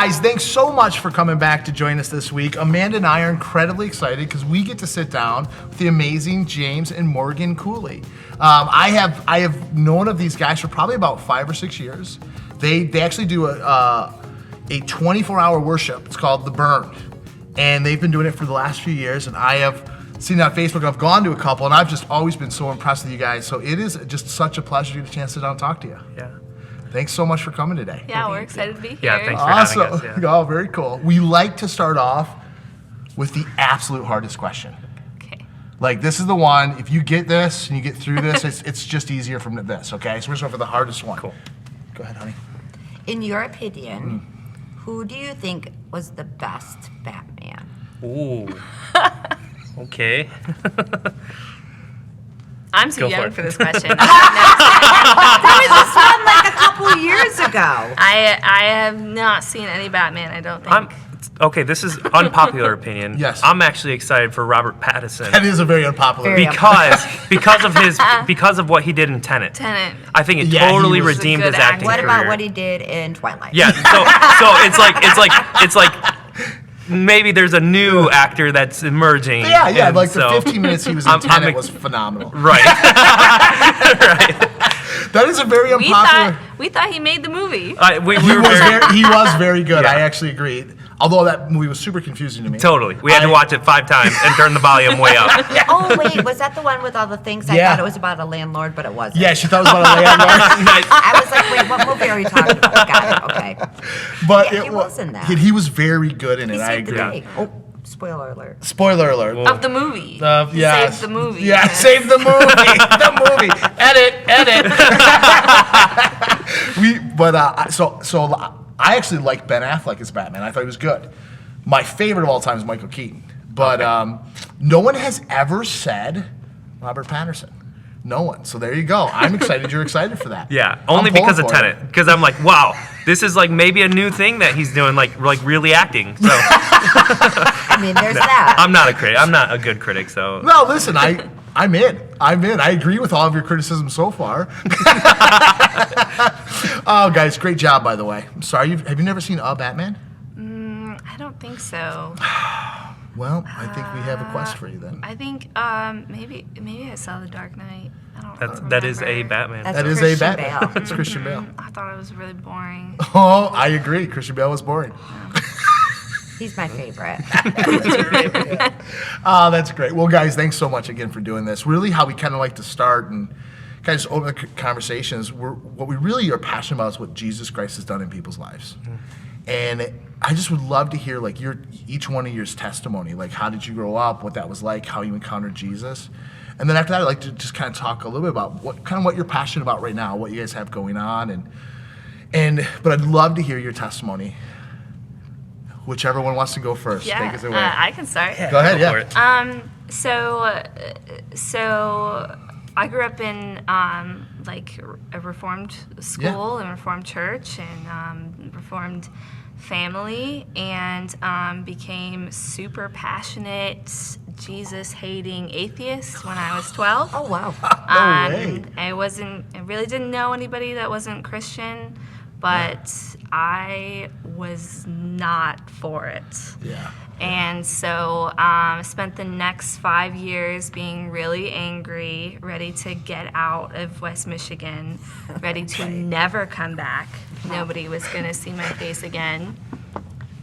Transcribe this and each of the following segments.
guys, thanks so much for coming back to join us this week. Amanda and I are incredibly excited because we get to sit down with the amazing James and Morgan Cooley. I have known of these guys for probably about 5 or 6 years. They actually do a 24-hour worship. It's called The Burn. And they've been doing it for the last few years, and I have seen it on Facebook, and I've gone to a couple, and I've just always been so impressed with you guys. So it is just such a pleasure to get a chance to sit down and talk to you. Yeah. Thanks so much for coming today. Yeah, we're excited to be here. Yeah, thanks for having us. Yeah. Oh, very cool. We like to start off with the absolute hardest question. Okay. Like, this is the one, if you get this and you get through this, it's just easier from this, okay? So we're going to start with the hardest one. Cool. Go ahead, honey. In your opinion, who do you think was the best Batman? Ooh. Okay. I'm too Go for young it. for this question. There was this one like a couple years ago. I have not seen any Batman, I don't think. Okay, this is unpopular opinion. Yes. I'm actually excited for Robert Pattinson. That is a very unpopular. Very because of what he did in Tenet. Tenet. I think it Yeah, he totally was a redeemed good his acting What career. about what he did in Twilight? Yeah, so it's like maybe there's a new actor that's emerging. Yeah, and like so the 15 minutes he was in Tenet was phenomenal. Right. Right. That is a very unpopular. We thought he made the movie. We He were he was very good. Yeah. I actually agreed. Although that movie was super confusing to me. Totally. We had to watch it 5 times and turn the volume way up. Oh, wait, was that the one with all the things? I Yeah. thought it was about a landlord, but it wasn't. Yeah, she thought it was about a landlord. I was like, wait, what movie are you talking about? Got it, okay. But Yeah, it he was in that. He was very good in He it. I saved the agree. day. Oh, spoiler alert. Spoiler alert. Of the movie. He Yeah. saved the movie. Yeah, save the movie. The movie. Edit. So I actually like Ben Affleck as Batman. I thought he was good. My favorite of all time is Michael Keaton. But no one has ever said Robert Pattinson. No one. So there you go. I'm excited. You're excited for that. Yeah, only I'm pulling because of for it. Tenet. Because I'm like, wow, this is like maybe a new thing that he's doing, like really acting. So I mean, there's that. I'm not a critic. I'm not a good critic. So No, listen, I'm in. I agree with all of your criticism so far. Oh, guys, great job, by the way. I'm sorry. Have you never seen A Batman? I don't think so. Well, I think we have a quest for you then. I think maybe I saw The Dark Knight. I don't that is a remember. Batman. That's That is Christian a Batman. Bale. It's Christian Bale. I thought it was really boring. Oh, I agree. Christian Bale was boring. He's my favorite. Oh, that's great. Well, guys, thanks so much again for doing this. Really, how we kind of like to start and kind of just open the conversations. What we really are passionate about is what Jesus Christ has done in people's lives. And I just would love to hear like each one of your testimony. Like, how did you grow up? What that was like? How you encountered Jesus? And then after that, I'd like to just kind of talk a little bit about what you're passionate about right now, what you guys have going on, but I'd love to hear your testimony. Whichever one wants to go first, take us away. I can start. Go ahead, Go for yeah. it. So I grew up in like a Reformed school and Reformed church and Reformed family, and became super passionate Jesus-hating atheist when I was 12. Oh, wow. No way. I really didn't know anybody that wasn't Christian, but I was not for it. Yeah. And so I spent the next 5 years being really angry, ready to get out of West Michigan, ready to never come back. Nobody was going to see my face again.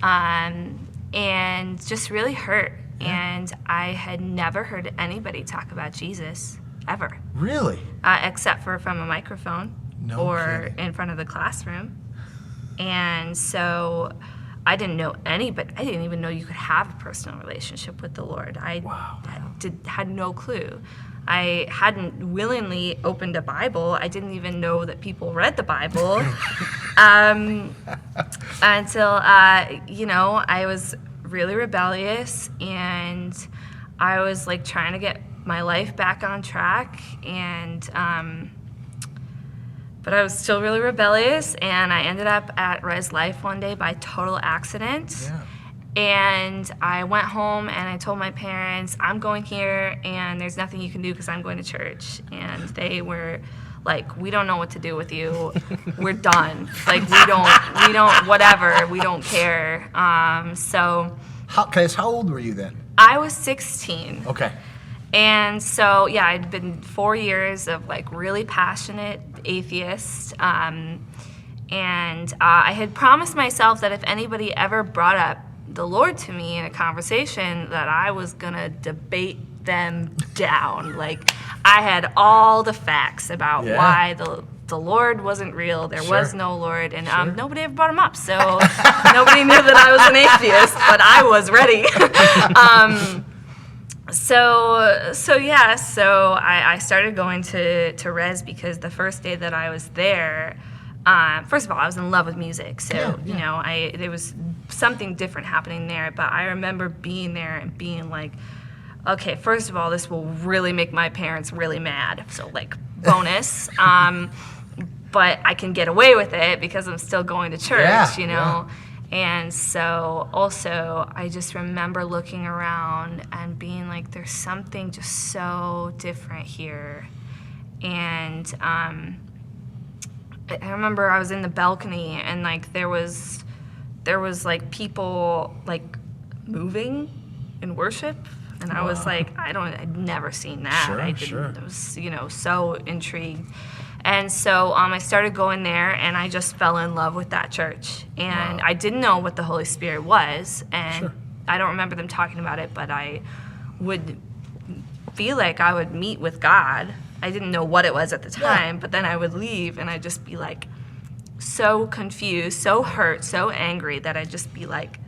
And just really hurt. And I had never heard anybody talk about Jesus, ever. Really? Except for from a microphone or kidding. in front of the classroom. And so I didn't know anybody. I didn't even know you could have a personal relationship with the Lord. I had no clue. I hadn't willingly opened a Bible. I didn't even know that people read the Bible until, I was really rebellious, and I was like trying to get my life back on track, and but I was still really rebellious, and I ended up at Res Life one day by total accident. Yeah. And I went home and I told my parents, I'm going here and there's nothing you can do because I'm going to church. And they were Like, we don't know what to do with you. We're done. Like, we don't, whatever. We don't care. So How old were you then? I was 16. Okay. And so, yeah, I'd been 4 years of like really passionate atheist. And I had promised myself that if anybody ever brought up the Lord to me in a conversation, that I was gonna debate them down. Like, I had all the facts about why the Lord wasn't real. There was no Lord, and nobody ever brought him up. So nobody knew that I was an atheist, but I was ready. So I started going to Res because the first day that I was there, first of all, I was in love with music. So, you know, there was something different happening there. But I remember being there and being like, okay, first of all, this will really make my parents really mad. So, like, bonus. But I can get away with it because I'm still going to church, you know. And so also I just remember looking around and being like, there's something just so different here. And I remember I was in the balcony and like there was like people like moving in worship. And I was like, I'd never seen that. I was, you know, so intrigued. And so I started going there, and I just fell in love with that church. And I didn't know what the Holy Spirit was, and I don't remember them talking about it, but I would feel like I would meet with God. I didn't know what it was at the time, but then I would leave, and I'd just be like so confused, so hurt, so angry that I'd just be like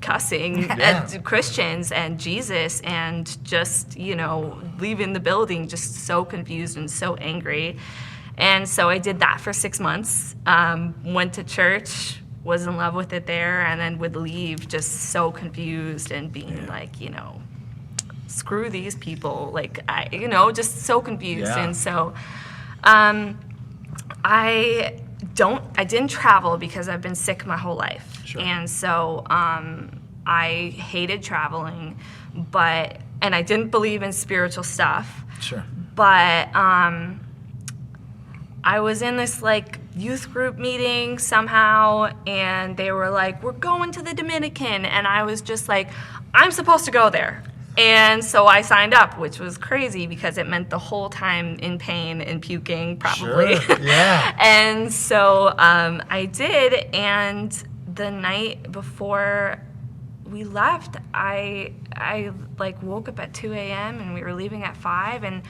cussing at Christians and Jesus and just, you know, leaving the building just so confused and so angry. And so I did that for 6 months, went to church, was in love with it there, and then would leave just so confused and being like, you know, screw these people, like, you know, just so confused. And so I didn't travel because I've been sick my whole life. And so I hated traveling, and I didn't believe in spiritual stuff. But I was in this like youth group meeting somehow, and they were like, we're going to the Dominican, and I was just like, I'm supposed to go there. And so I signed up, which was crazy because it meant the whole time in pain and puking, probably. And so I did, and the night before we left, I like woke up at 2 a.m. and we were leaving at 5, and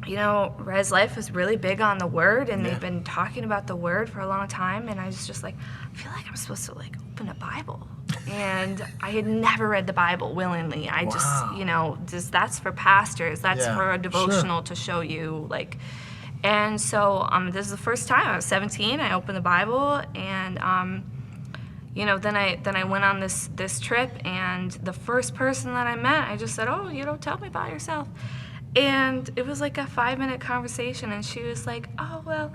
you know, Res Life was really big on the Word, and they've been talking about the Word for a long time, and I was just like, I feel like I'm supposed to like open a Bible. And I had never read the Bible willingly. I just, you know, that's for pastors. That's for a devotional to show you, like. And so this is the first time. I was 17. I opened the Bible, and you know, then I went on this trip, and the first person that I met, I just said, oh, you know, tell me about yourself. And it was like a 5-minute conversation, and she was like, oh, well,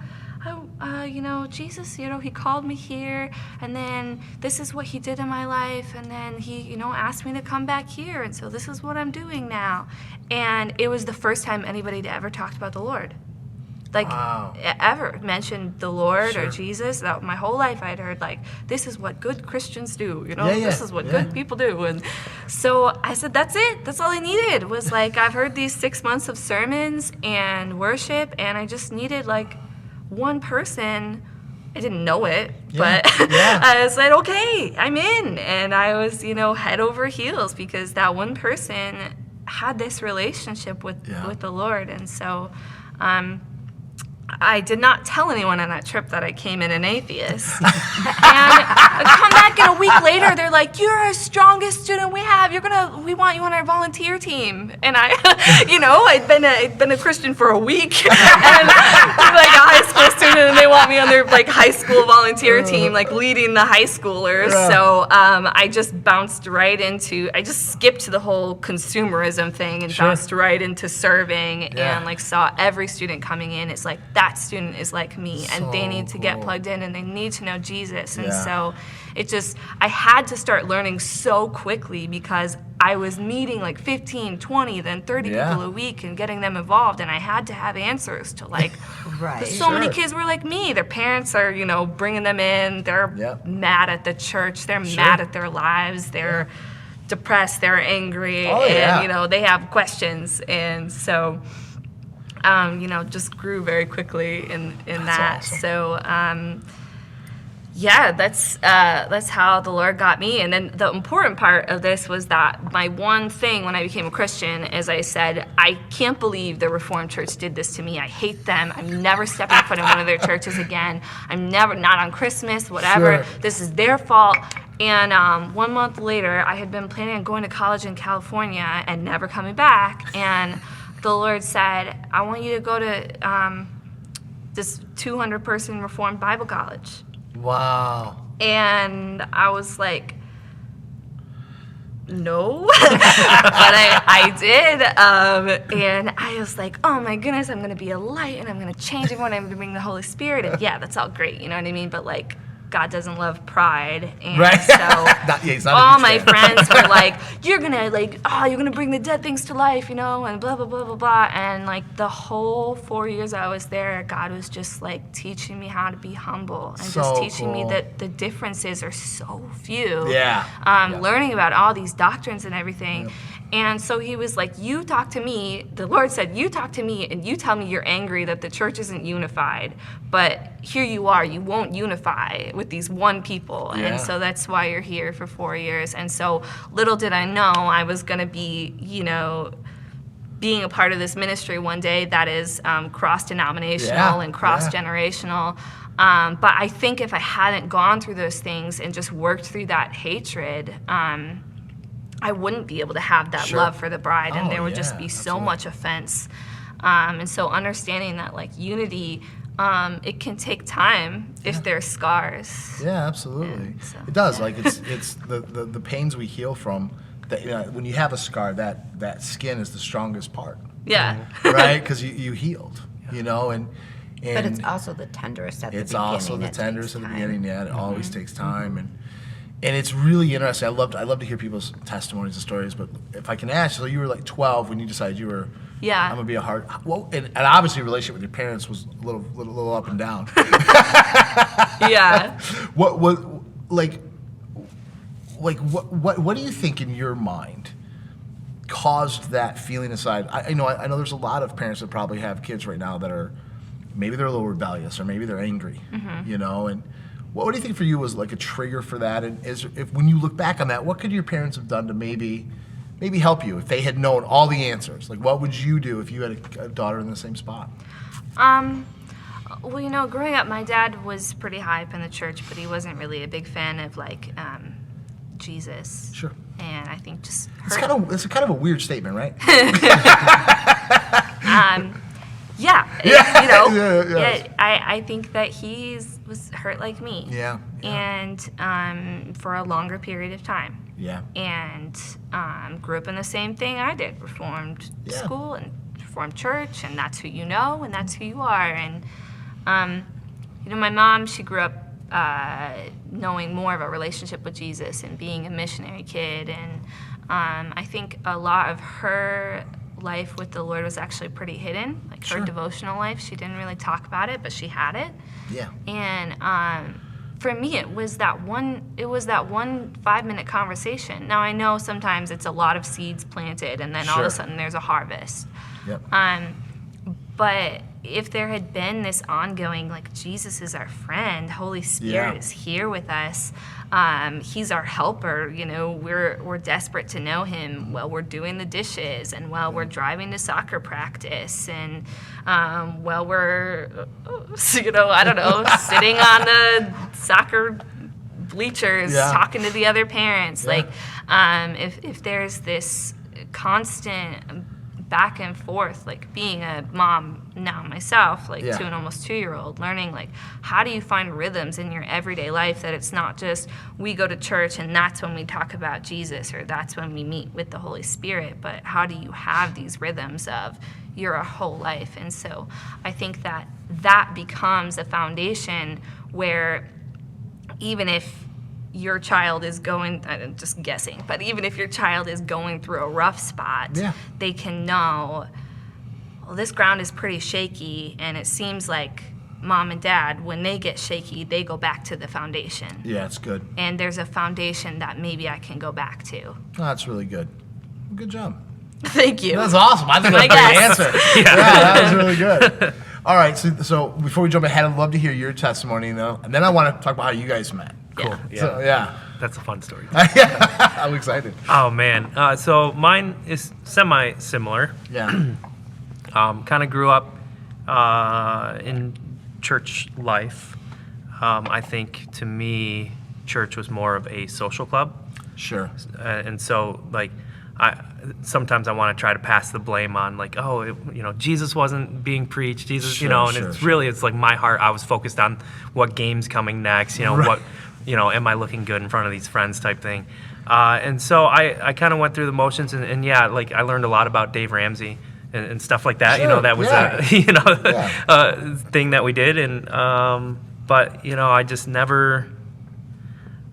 you know, Jesus, you know, he called me here, and then this is what he did in my life, and then he, you know, asked me to come back here, and so this is what I'm doing now. And it was the first time anybody had ever talked about the Lord. Like, ever mentioned the Lord or Jesus. That my whole life I had heard, like, this is what good Christians do, you know, this is what good people do. And so I said, that's it. That's all I needed was, like, I've heard these 6 months of sermons and worship, and I just needed, like, one person. I didn't know it, but I said, okay, I'm in. And I was, you know, head over heels because that one person had this relationship with the Lord. And so I did not tell anyone on that trip that I came in an atheist. And I come back in a week later, they're like, you're our strongest student we have. We want you on our volunteer team. And I, you know, I'd been a Christian for a week. And I'm like a high school student, and they want me on their like high school volunteer team, like leading the high schoolers. So I just I just skipped the whole consumerism thing and bounced right into serving and like saw every student coming in. It's like, that student is like me, and they need to get plugged in, and they need to know Jesus. And so I had to start learning so quickly because I was meeting like 15, 20, then 30 Yeah. people a week and getting them involved, and I had to have answers to like, Right. so many Sure. kids were like me. Their parents are, bringing them in. They're Yep. mad at the church. They're Sure. mad at their lives. They're depressed. They're angry. Oh, and, yeah. they have questions. And so, just grew very quickly in that. awesome. So, that's how the Lord got me. And then the important part of this was that my one thing when I became a Christian is I said, I can't believe the Reformed Church did this to me. I hate them. I'm never stepping foot in one of their churches again. I'm never, not on Christmas, whatever. Sure. This is their fault. And 1 month later, I had been planning on going to college in California and never coming back. And the Lord said, I want you to go to this 200-person Reformed Bible college. Wow. And I was like, no, but I did. And I was like, oh my goodness, I'm going to be a light and I'm going to change everyone. I'm going to bring the Holy Spirit. And yeah, that's all great. You know what I mean? But like, God doesn't love pride. And Right. so He's not a all huge my fan. friends were like, you're going to bring the dead things to life, and blah, blah, blah, blah, blah. And like the whole 4 years I was there, God was just like teaching me how to be humble and So just teaching me cool. that the differences are so few. Yeah. Yeah. Learning about all these doctrines and everything. Yep. And so he was like, you talk to me, the Lord said, you talk to me and you tell me you're angry that the church isn't unified, but here you are, you won't unify with these one people. Yeah. And so that's why you're here for 4 years. And so little did I know I was going to be, being a part of this ministry one day that is cross-denominational Yeah, and cross-generational. But I think if I hadn't gone through those things and just worked through that hatred, I wouldn't be able to have that Sure. love for the bride, and Oh, there would just yeah, be so absolutely. much offense. And so understanding that like unity, it can take time if there's scars. Yeah, absolutely. Yeah, so, it does. yeah. Like it's the pains we heal from. That when you have a scar, that skin is the strongest part, Yeah. right? Because you healed, and But it's also the tenderest at the it's beginning. also the It tenderest takes at the time. beginning. Yeah, it always takes time, and it's really interesting. I love to hear people's testimonies and stories. But if I can ask, so you were like 12 when you decided you were. Yeah. I'm gonna be a hard. Well, and obviously, your relationship with your parents was a little up and down. Yeah. What do you think in your mind caused that feeling aside? I know there's a lot of parents that probably have kids right now that are maybe they're a little rebellious or maybe they're angry, and what do you think for you was like a trigger for that? And if when you look back on that, what could your parents have done to maybe help you if they had known all the answers? Like, what would you do if you had a daughter in the same spot? Well, growing up, my dad was pretty high up in the church, but he wasn't really a big fan of like Jesus. Sure. And I think just It's hurt. kind of a weird statement, right? Yeah. Yeah. I think that he was hurt like me. Yeah. And for a longer period of time. Yeah. And grew up in the same thing I did, Reformed Yeah. school and Reformed church, and that's who you know and that's who you are. And my mom, she grew up knowing more of a relationship with Jesus and being a missionary kid, and I think a lot of her life with the Lord was actually pretty hidden. Like Sure. her devotional life, she didn't really talk about it, but she had it. Yeah. And for me, it was that one 5-minute conversation. Now I know sometimes it's a lot of seeds planted, and then all of Sure. a sudden there's a harvest. Yep. But if there had been this ongoing, like, Jesus is our friend, Holy Spirit Yeah. is here with us, he's our helper, we're desperate to know him while we're doing the dishes and while we're driving to soccer practice and while we're, I don't know, sitting on the soccer bleachers Yeah. talking to the other parents. Yeah. Like, if there's this constant back and forth, like being a mom now myself, like Yeah. to an almost 2-year-old, learning like how do you find rhythms in your everyday life that it's not just we go to church and that's when we talk about Jesus or that's when we meet with the Holy Spirit, but how do you have these rhythms of your whole life? And so I think that becomes a foundation where even if your child is going, I'm just guessing, but even if your child is going through a rough spot, Yeah. they can know, well, this ground is pretty shaky, and it seems like mom and dad, when they get shaky, they go back to the foundation. Yeah, it's good. And there's a foundation that maybe I can go back to. Oh, that's really good. Good job. Thank you. That's awesome. I think My that's a great guess. answer. Yeah, that was really good. All right, so before we jump ahead, I'd love to hear your testimony, and then I want to talk about how you guys met. Cool. Yeah. So, yeah. That's a fun story. I'm excited. Oh man. So mine is semi-similar. Yeah. Kind of grew up in church life. I think to me, church was more of a social club. Sure. And so, like, sometimes I want to try to pass the blame on, like, Jesus wasn't being preached, Jesus, Sure, and sure, it's sure. really, it's like my heart, I was focused on what game's coming next, Right. what, am I looking good in front of these friends type thing. And so I kind of went through the motions, and yeah, like, I learned a lot about Dave Ramsey and stuff like that. Sure, That was yeah. a thing that we did, and but I just never.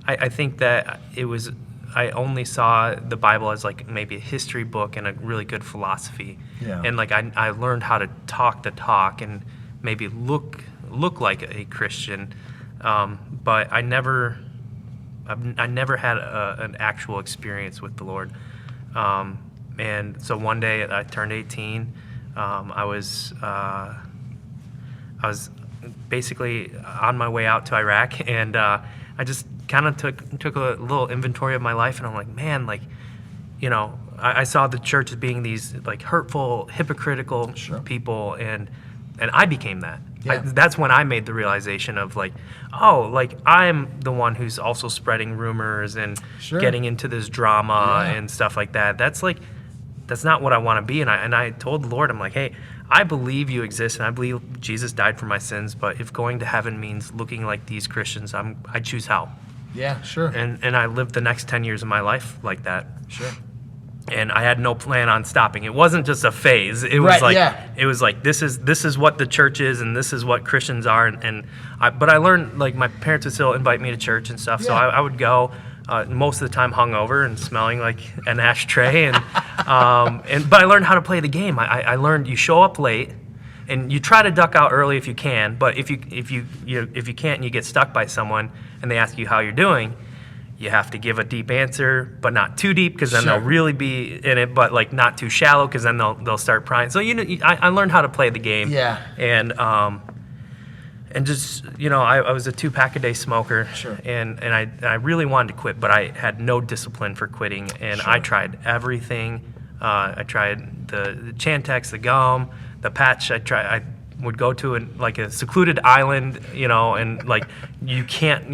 I think that it was. I only saw the Bible as like maybe a history book and a really good philosophy. Yeah. And like I learned how to talk the talk and maybe look like a Christian, but I never had an actual experience with the Lord. And so one day I turned 18. I was basically on my way out to Iraq, and I just kind of took a little inventory of my life, and I'm like, man, like, I saw the church as being these like hurtful, hypocritical Sure. people, and I became that. Yeah. That's when I made the realization of like, oh, like I'm the one who's also spreading rumors and Sure. getting into this drama Yeah. and stuff like that. That's not what I want to be. And I told the Lord, I'm like, hey, I believe you exist, and I believe Jesus died for my sins, but if going to heaven means looking like these Christians, I choose hell. Yeah, sure. And I lived the next 10 years of my life like that. Sure. And I had no plan on stopping. It wasn't just a phase. It was Right, like yeah. it was like this is what the church is, and this is what Christians are. But I learned, like, my parents would still invite me to church and stuff, so Yeah. I would go. Most of the time hungover and smelling like an ashtray, but I learned how to play the game. I learned you show up late, and you try to duck out early if you can. But if you can't and you get stuck by someone and they ask you how you're doing, you have to give a deep answer, but not too deep, because then Sure. they'll really be in it. But like not too shallow, because then they'll start prying. So I learned how to play the game. Yeah. And just, I was a 2-pack-a-day smoker. Sure. And I really wanted to quit, but I had no discipline for quitting. And I Sure. tried everything. I tried the Chantix, the gum, the patch. I would go to a secluded island, and like you can't,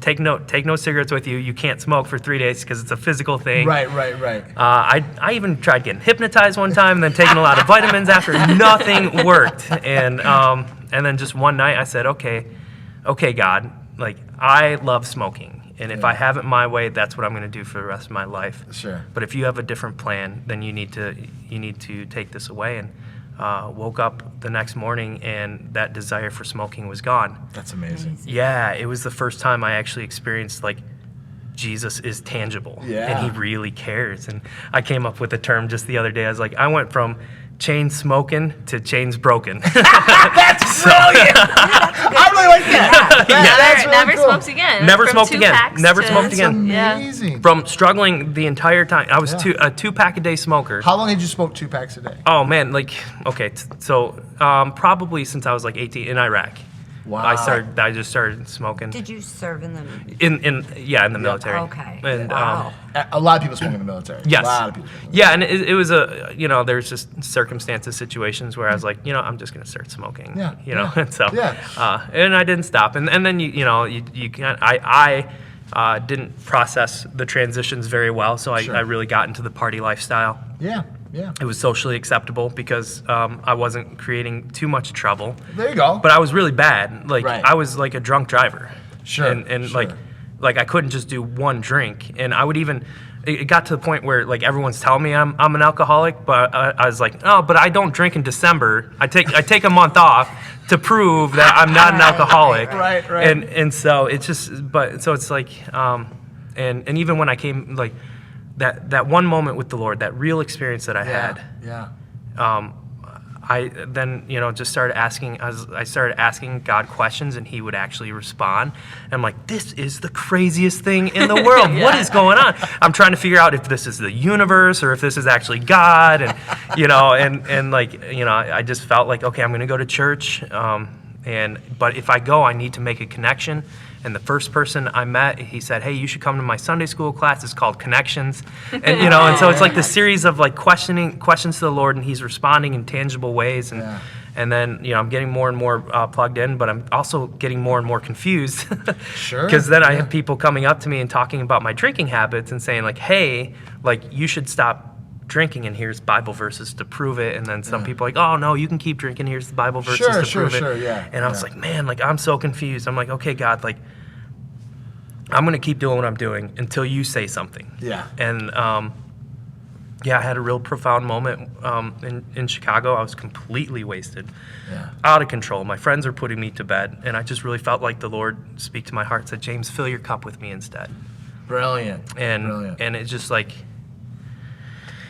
take no cigarettes with you. You can't smoke for 3 days because it's a physical thing. Right. I even tried getting hypnotized one time and then taking a lot of vitamins after. Nothing worked. And then just one night I said, okay, God, like, I love smoking. And if Yeah. I have it my way, that's what I'm going to do for the rest of my life. Sure. But if you have a different plan, then you need to take this away. And woke up the next morning, and that desire for smoking was gone. That's amazing. Yeah, it was the first time I actually experienced, like, Jesus is tangible, Yeah. and he really cares. And I came up with a term just the other day. I was like, I went from chain smoking to chains broken. That's brilliant. I really like that. That's really Never cool. smoked again. Never From smoked 2 again. packs Never to- smoked That's again. Yeah. amazing. From struggling the entire time. I was Yeah. a 2-pack-a-day smoker. How long had you smoked 2 packs a day? Oh man, like, okay, so probably since I was like 18 in Iraq. Wow. I just started smoking Did you serve in the? in the military. Okay. And Wow. A lot of people smoke in the military. yes. A lot of people smoke in the Yeah, and it was there's just circumstances, situations where I was like, I'm just gonna start smoking. Yeah, And so yeah. and I didn't stop. And then you can't. I didn't process the transitions very well, so Sure. I really got into the party lifestyle. Yeah. It was socially acceptable because I wasn't creating too much trouble. There you go. But I was really bad. Like, Right. I was like a drunk driver. Sure, And sure. like I couldn't just do one drink. And I would even, it got to the point where like everyone's telling me I'm an alcoholic, but I was like, oh, but I don't drink in December. I take a month off to prove that I'm not an alcoholic. Right. And so it's just, but so it's like, and even when I came, like that one moment with the Lord, that real experience that I had. Yeah. I then, just started asking, I started asking God questions, and he would actually respond. And I'm like, this is the craziest thing in the world. What is going on? I'm trying to figure out if this is the universe or if this is actually God. And, I just felt like, okay, I'm going to go to church. But if I go, I need to make a connection. And the first person I met, he said, hey, you should come to my Sunday school class. It's called Connections. And, and so it's like this series of like questions to the Lord, and he's responding in tangible ways. And then, I'm getting more and more plugged in, but I'm also getting more and more confused. Sure. Because then I have people coming up to me and talking about my drinking habits and saying like, hey, like you should stop drinking, and here's Bible verses to prove it. And then some people are like, oh no, you can keep drinking, here's the Bible verses to prove it. And I was like, man, like I'm so confused. I'm like, okay, God, like I'm gonna keep doing what I'm doing until you say something. And I had a real profound moment in Chicago. I was completely wasted, out of control. My friends are putting me to bed, and I just really felt like the Lord speak to my heart, said, James, fill your cup with me instead. Brilliant. And it's just like,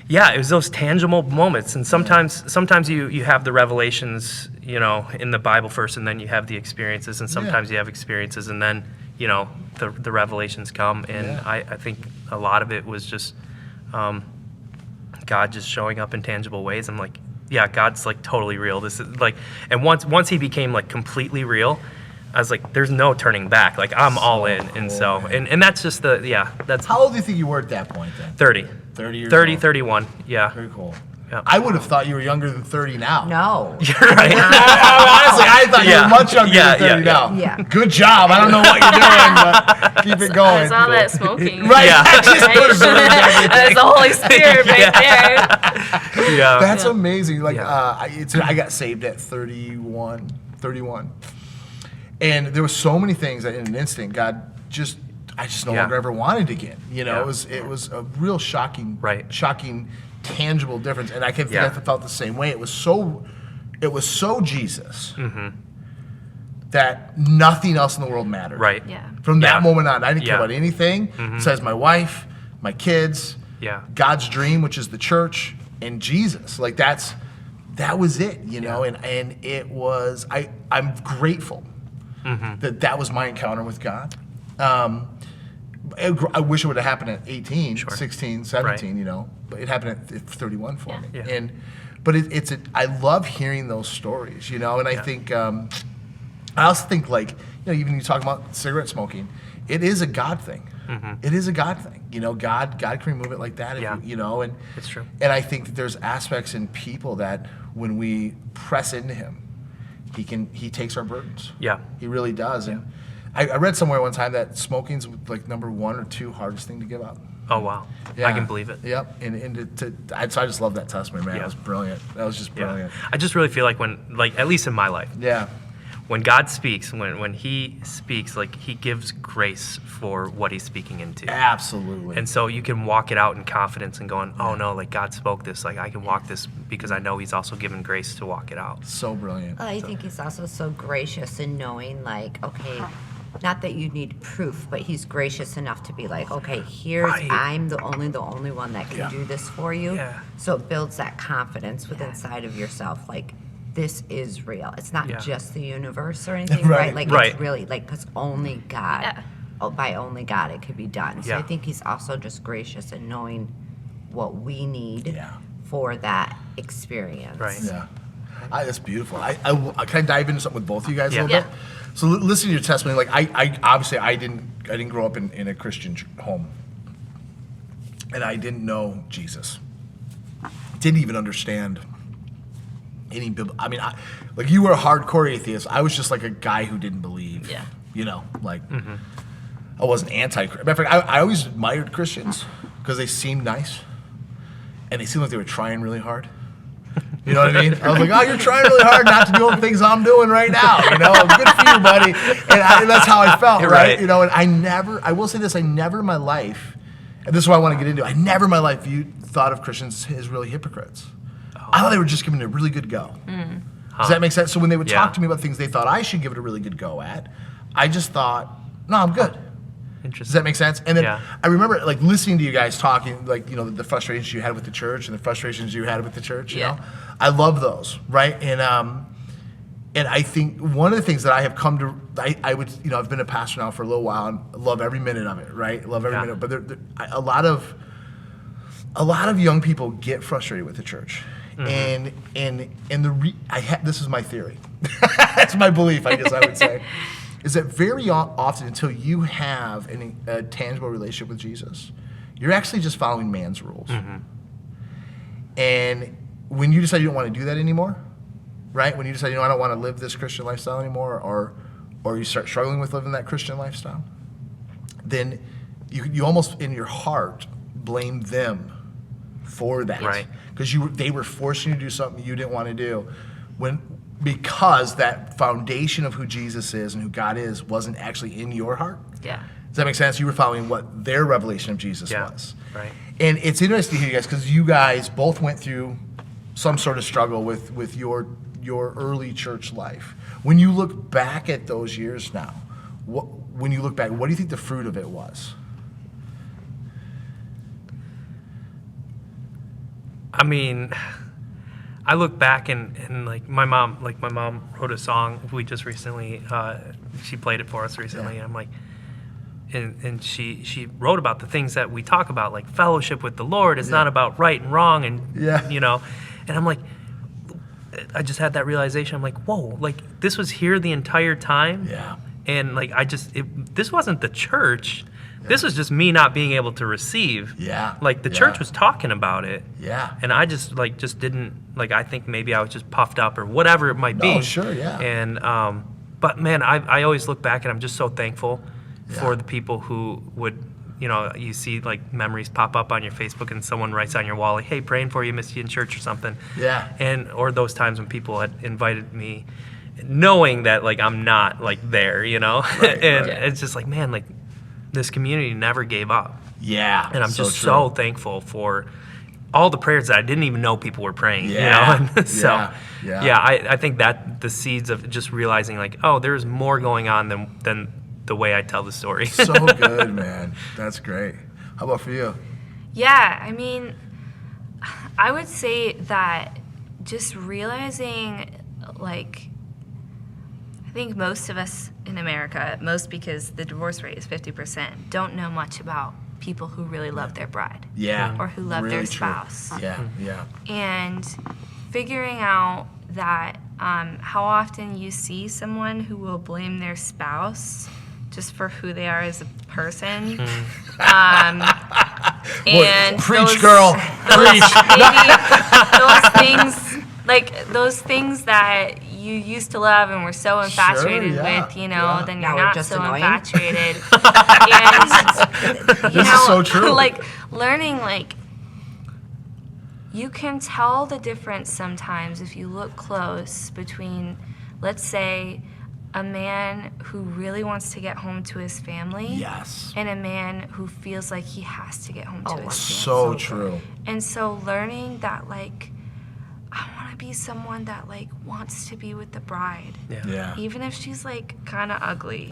it was those tangible moments. And sometimes you have the revelations, in the Bible first, and then you have the experiences, and sometimes you have experiences, and then, the revelations come. And I think a lot of it was just God just showing up in tangible ways. I'm like, God's like totally real. This is like, and once he became like completely real, I was like, there's no turning back. Like I'm all in. And so, and that's just that's How old do you think you were at that point then? 30. 30 years 30, old. 31, Very cool. Yeah. I would have thought you were younger than 30 now. No. You're right. Honestly, I thought you were much younger than 30 now. Yeah. Good job. I don't know what you're doing, but keep it going. That's all that smoking. Right. Yeah. I just put a bit of That's the Holy Spirit right there. Yeah. That's amazing. Like, I got saved at 31. And there were so many things that in an instant, God just, I just no longer ever wanted again. It was a real shocking, tangible difference. And I can think I felt the same way. It was so Jesus that nothing else in the world mattered. Right. Yeah. From that moment on, I didn't care about anything besides my wife, my kids, God's dream, which is the church, and Jesus. Like that was it, and it was, I'm grateful that was my encounter with God. I wish it would have happened at 18, 16, 17, but it happened at 31 for me. Yeah. But I love hearing those stories, and I think, I also think like, even you talk about cigarette smoking, it is a God thing. It is a God thing. God can remove it like that, and it's true. And I think that there's aspects in people that when we press into him, he takes our burdens. Yeah. He really does. And I read somewhere one time that smoking's like number 1 or 2 hardest thing to give up. Oh, wow. Yeah. I can believe it. Yep. So I just love that testimony, man. It was brilliant. That was just brilliant. I just really feel like at least in my life. Yeah. When God speaks, when he speaks, like he gives grace for what he's speaking into. Absolutely. And so you can walk it out in confidence and going, oh no, like God spoke this, like I can walk this because I know he's also given grace to walk it out. So brilliant. I think he's also so gracious in knowing like, okay, not that you need proof, but he's gracious enough to be like, okay, I'm the only one that can do this for you. Yeah. So it builds that confidence within inside of yourself, like this is real. It's not just the universe or anything, right? Like it's really like, because only God, by only God it could be done. So I think he's also just gracious in knowing what we need for that experience. Right. Yeah. That's beautiful. I can I dive into something with both of you guys a little bit? So listen to your testimony. Like I obviously I didn't grow up in a Christian home, and I didn't know Jesus. Didn't even understand any Bible. I mean, like you were a hardcore atheist. I was just like a guy who didn't believe. Yeah. I wasn't anti-Christian. Matter of fact, I always admired Christians because they seemed nice, and they seemed like they were trying really hard. You know what I mean? I was like, oh, you're trying really hard not to do the things I'm doing right now. Good for you, buddy. And that's how I felt, right? And I will say this, I never in my life And this is what I want to get into. I never in my life thought of Christians as really hypocrites. I thought they were just giving it a really good go. Does that make sense? So when they would talk to me about things they thought I should give it a really good go at, I just thought, no, I'm good. Interesting. Does that make sense? And then I remember like listening to you guys talking, like, you know, the frustrations you had with the church and the frustrations you had with the church, you know? I love those, right? And I think one of the things that I have come to, I would, you know, I've been a pastor now for a little while and love every minute of it, right? Love every minute. But a lot of young people get frustrated with the church. And this is my theory. That's my belief, I guess I would say. Is that very often until you have a tangible relationship with Jesus, you're actually just following man's rules. And when you decide you don't want to do that anymore, right? When you decide, you know, I don't want to live this Christian lifestyle anymore, or you start struggling with living that Christian lifestyle, then you almost in your heart blame them for that. Right. Because they were forcing you to do something you didn't want to do. Because that foundation of who Jesus is and who God is wasn't actually in your heart. Yeah. Does that make sense? You were following what their revelation of Jesus was. Right. And it's interesting to hear you guys because you guys both went through some sort of struggle with your early church life. When you look back at those years now, what do you think the fruit of it was? I mean, I look back and like my mom wrote a song we just recently, she played it for us recently, and I'm like, and she wrote about the things that we talk about, like fellowship with the Lord is not about right and wrong, and you know, and I'm like, I just had that realization. I'm like, whoa, like this was here the entire time, and like this wasn't the church. This was just me not being able to receive. Like the church was talking about it. And I just didn't, like, I think maybe I was just puffed up or whatever it might be. Oh, sure, And, but man, I always look back and I'm just so thankful for the people who would, you know, you see like memories pop up on your Facebook and someone writes on your wall, like, hey, praying for you, missed you in church or something. Or those times when people had invited me knowing that like I'm not like there, you know? It's just like, man, like, this community never gave up. And I'm just so thankful for all the prayers that I didn't even know people were praying. You know? And so, I think that the seeds of just realizing like, oh, there's more going on than the way I tell the story. So good, man. That's great. How about for you? Yeah, I mean, I would say that just realizing, like, I think most of us in America, most because the divorce rate is 50%, don't know much about people who really love their bride. Or who love their spouse. And figuring out that how often you see someone who will blame their spouse just for who they are as a person. And preach, girl. Preach. Those things that you used to love and were so infatuated with, you know, then you're not so annoying. Infatuated. And, this is so true. Like, learning, like, you can tell the difference sometimes if you look close between, let's say, a man who really wants to get home to his family and a man who feels like he has to get home to his family. So true. And so learning that, like, I want to be someone that, like, wants to be with the bride. Even if she's, like, kind of ugly.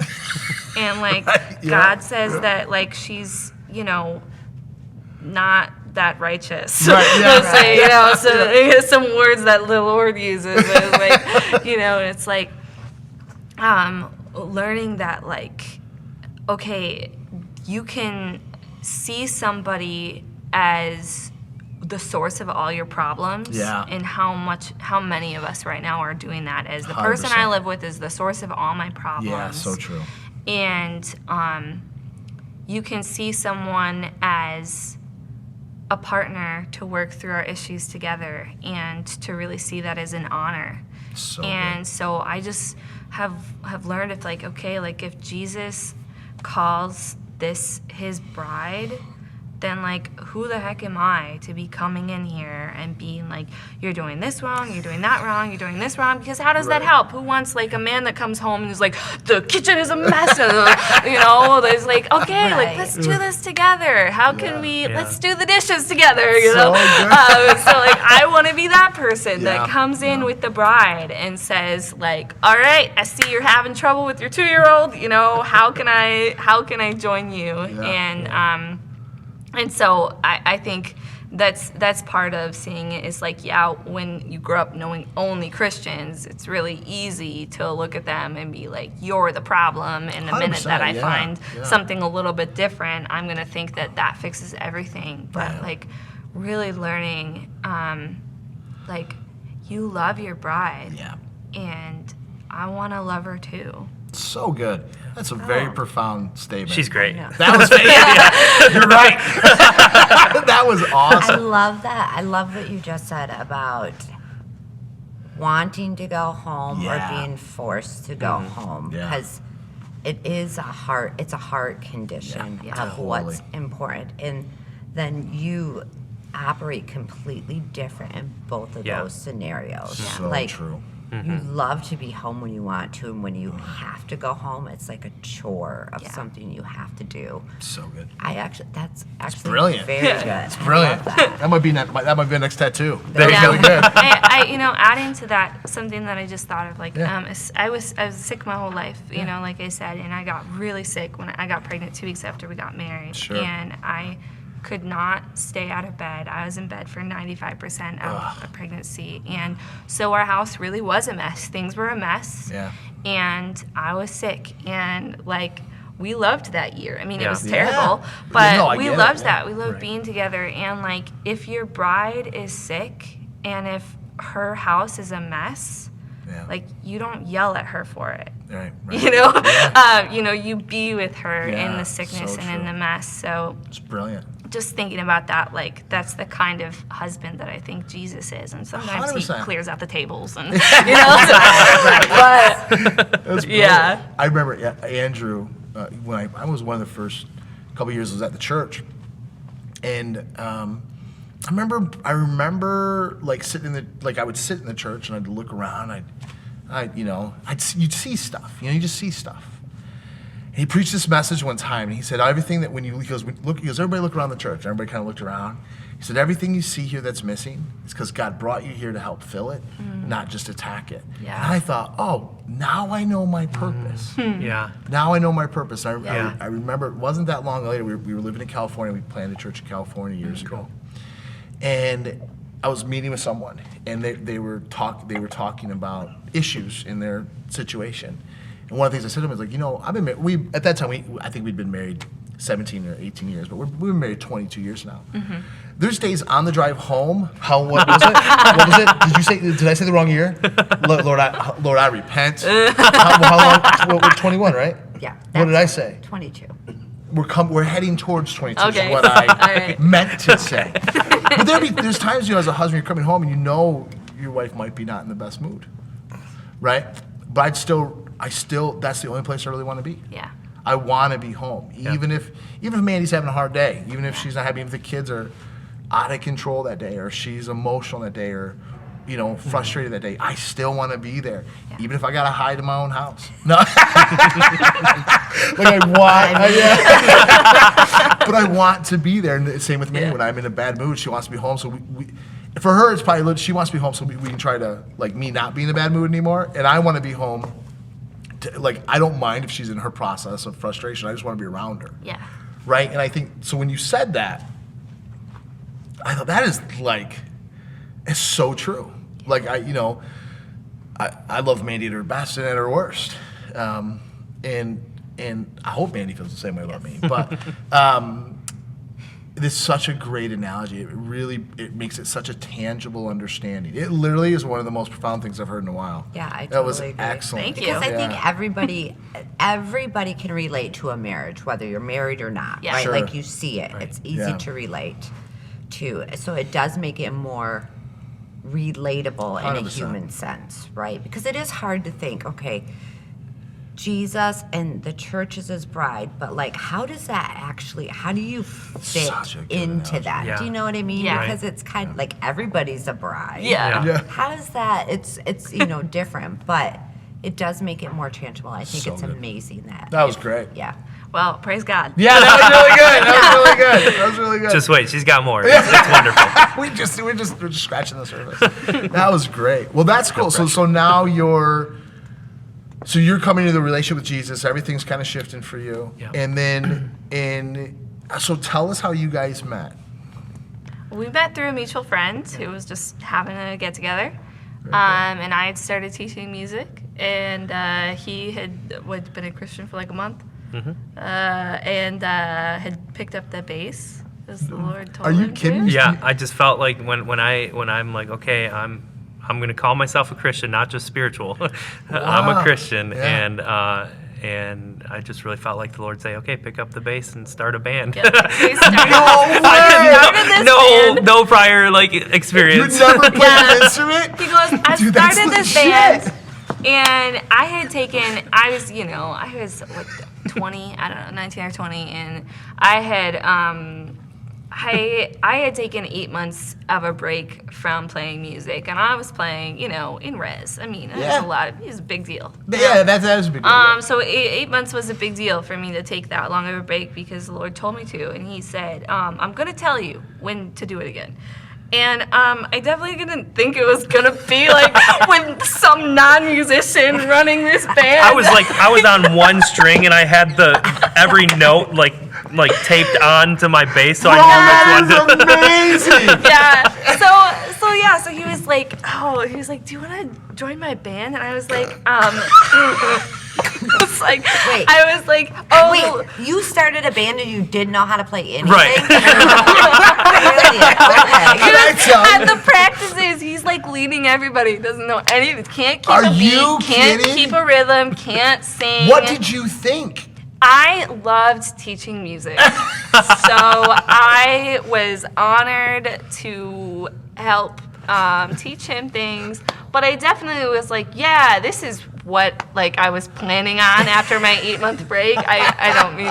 And, like, God says that, like, she's, you know, not that righteous. You know, so some words that the Lord uses. And, like, you know, it's like learning that, like, okay, you can see somebody as the source of all your problems, and how many of us right now are doing that as the 100%. Person I live with is the source of all my problems. So true. And you can see someone as a partner to work through our issues together and to really see that as an honor. So I just have learned, it's like, okay, like if Jesus calls this his bride, then like who the heck am I to be coming in here and being like, you're doing this wrong, you're doing that wrong, you're doing this wrong? Because how does that help? Who wants like a man that comes home and is like, the kitchen is a mess, there's like, okay, like let's do this together. How can we? Let's do the dishes together. So like I want to be that person that comes in with the bride and says like, all right, I see you're having trouble with your 2-year-old. How can I join you? And so I think that's part of seeing it is like, when you grow up knowing only Christians, it's really easy to look at them and be like, you're the problem. And the minute that I find something a little bit different, I'm going to think that fixes everything. But like really learning, like you love your bride and I want to love her too. So good. That's a very profound statement. She's great. That was you're right. That was awesome. I love that. I love what you just said about wanting to go home or being forced to go home, because it's a heart condition of what's important, and then you operate completely different in both of those scenarios. So true. You love to be home when you want to, and when you have to go home, it's like a chore of something you have to do. So good. That's actually brilliant. Very good. It's brilliant. That might be the next tattoo. There you Really good. Adding to that, something that I just thought of, like, I was sick my whole life, like I said, and I got really sick when I got pregnant 2 weeks after we got married. Sure. And I could not stay out of bed. I was in bed for 95% of a pregnancy. And so our house really was a mess. Things were a mess. Yeah. And I was sick. And like, we loved that year. I mean, it was terrible, but I we get loved it. that. We loved being together. And like, if your bride is sick and if her house is a mess, like, you don't yell at her for it. Right. You be with her in the sickness and in the mess. So it's brilliant. Just thinking about that, like, that's the kind of husband that I think Jesus is. And sometimes 100%. He clears out the tables and, but That's brilliant. I remember Andrew, when I was one of the first couple years I was at the church, and I remember like I would sit in the church and I'd look around, you'd see stuff, you just see stuff. And he preached this message one time, and he said, everything that he goes, everybody look around the church. Everybody kind of looked around. He said, everything you see here that's missing is because God brought you here to help fill it, not just attack it. Yeah. And I thought, now I know my purpose. Yeah. Now I know my purpose. I remember it wasn't that long later. We were living in California. We planted a church in California years ago. And I was meeting with someone, and they were talking about issues in their situation. And one of the things I said to him was like, I've been married. At that time, I think we'd been married 17 or 18 years, but we've been married 22 years now. Mm-hmm. There's days on the drive home. What was it? What was it? Did I say the wrong year? Lord, I repent. How long? 21, right? Yeah. What did I say? 22. We're heading towards 22. Okay. Is what I meant to say. But there's times, as a husband, you're coming home and your wife might be not in the best mood, right? But I still, that's the only place I really want to be. Yeah. I want to be home, even if Mandy's having a hard day, even if she's not happy, if the kids are out of control that day, or she's emotional that day, or frustrated that day. I still want to be there, even if I gotta hide in my own house. No, but I want to be there. And the same with me. When I'm in a bad mood, she wants to be home. So for her, it's probably she wants to be home, so we can try to me not be in a bad mood anymore, and I want to be home. I don't mind if she's in her process of frustration. I just want to be around her. Yeah. Right? And I think, so when you said that, I thought that is it's so true. I love Mandy at her best and at her worst. And I hope Mandy feels the same way about me. But it's such a great analogy. It makes it such a tangible understanding. It literally is one of the most profound things I've heard in a while. Yeah, I That was totally agree. excellent. Thank you. Because I think everybody can relate to a marriage, whether you're married or not, Yeah. right? Sure. Like, you see it. Right. It's easy to relate to. So it does make it more relatable in a 100%. human sense, right? Because it is hard to think, okay, Jesus and the church is his bride, but like, how do you fit Such a good into analogy. that? Yeah. Do you know what I mean? Yeah. Because it's kind of like everybody's a bride. Yeah. Yeah. How does that? It's different, but it does make it more tangible. I think So it's good. amazing That was great. Yeah. Well, praise God. Yeah, that was really good. That was really good. That was really good. Just wait, she's got more. It's wonderful. we're just scratching the surface. That was great. Well, that's cool. So now you're coming to the relationship with Jesus. Everything's kind of shifting for you. Yeah. And then so tell us how you guys met. We met through a mutual friend who was just having a get together. And I had started teaching music, and he had been a Christian for like a month, and had picked up the bass as the Lord told Are him you kidding? to. Yeah, I just felt like when I'm like, okay, I'm gonna call myself a Christian, not just spiritual. I'm Wow. a Christian, Yeah. and I just really felt like the Lord say, okay, pick up the bass and start a band. Yep. So we started, No prior like You experience. never played an instrument? He goes, I Dude, that's started this legit. band, and I was like 20, I don't know, 19 or 20, and I had taken 8 months of a break from playing music, and I was playing, in res. I mean, Yeah. it was a big deal. Yeah, that was a big deal. So 8 months was a big deal for me to take that long of a break because the Lord told me to, and He said, "I'm going to tell you when to do it again." And I definitely didn't think it was gonna be like with some non-musician running this band. I was on one string and I had every note like taped on to my bass, so I knew which one to. Amazing. Yeah. So he was like, "Do you want to join my band?" And I was like, Wait. I was like, "Oh, Wait, you started a band and you didn't know how to play anything? Right. Really? Okay. Can I tell at you? the practices, he's like leading everybody. Doesn't know anything. Can't keep Are a beat. you Can't kidding? keep a rhythm. Can't sing. What did you think? I loved teaching music, so I was honored to help teach him things. But I definitely was like, yeah, this is what I was planning on after my 8-month break. I don't mean,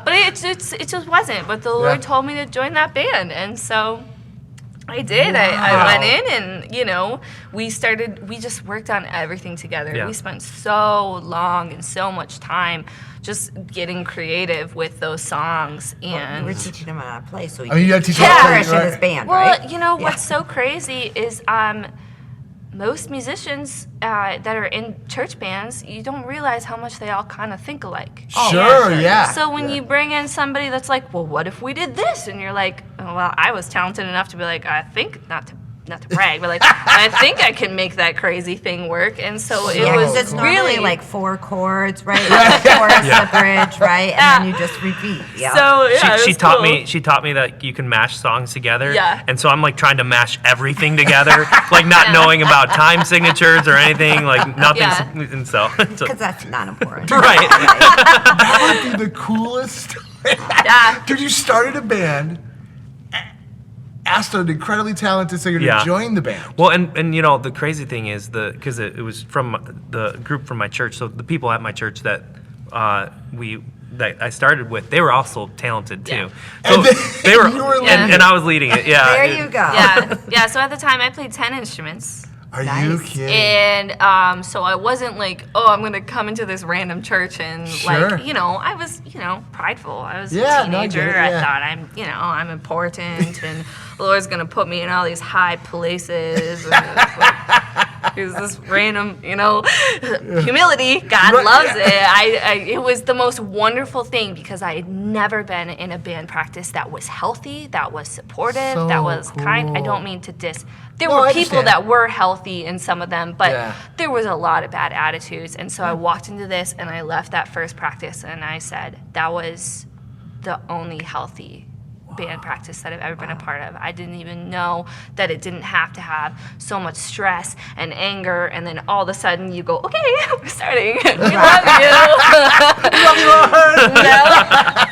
but it just wasn't. But the Lord told me to join that band, and so I did. Wow. I went in, and we just worked on everything together. Yeah. We spent so long and so much time just getting creative with those songs. And We're teaching him how to play, so he I mean, you can gotta teach him how to play, flourish in right? his band, well, right? what's so crazy is most musicians that are in church bands, you don't realize how much they all kind of think alike. Sure, yeah. So when you bring in somebody that's like, well, what if we did this? And you're like, oh, well, I was talented enough to be like, I think, not to brag, but I think I can make that crazy thing work. And so it Yeah, was 'cause it's normally really like 4 chords, right? Like the chorus, the bridge, right? And then you just repeat. Yeah. So yeah, She it was taught cool. me. She taught me that you can mash songs together. Yeah. And so I'm trying to mash everything together, not knowing about time signatures or anything, nothing. Yeah. And so Because that's not important. right. That would be the coolest. Yeah. Dude, you started a band, asked an incredibly talented singer to Yeah. join the band. Well, and the crazy thing is because it was from the group from my church, so the people at my church that I started with, they were also talented too. Yeah. So And then they were, you were and I was leading it. Yeah. There you go. Yeah. So at the time, I played 10 instruments. Are you Nice. kidding? And so I wasn't like, oh, I'm gonna come into this random church and Sure. I was, prideful. I was Yeah, a no, I get teenager. it, I yeah. thought I'm important, and the Lord's gonna put me in all these high places. And it was this random, humility. God Right, loves yeah. it. It was the most wonderful thing because I had never been in a band practice that was healthy, that was supportive, So that was kind. I cool. don't mean to diss. There No, were I people understand. that were healthy in some of them, but Yeah. there was a lot of bad attitudes. And so I walked into this and I left that first practice and I said, that was the only healthy band practice that I've ever been a part of. I didn't even know that it didn't have to have so much stress and anger, and then all of a sudden you go, okay, we're starting. We love you.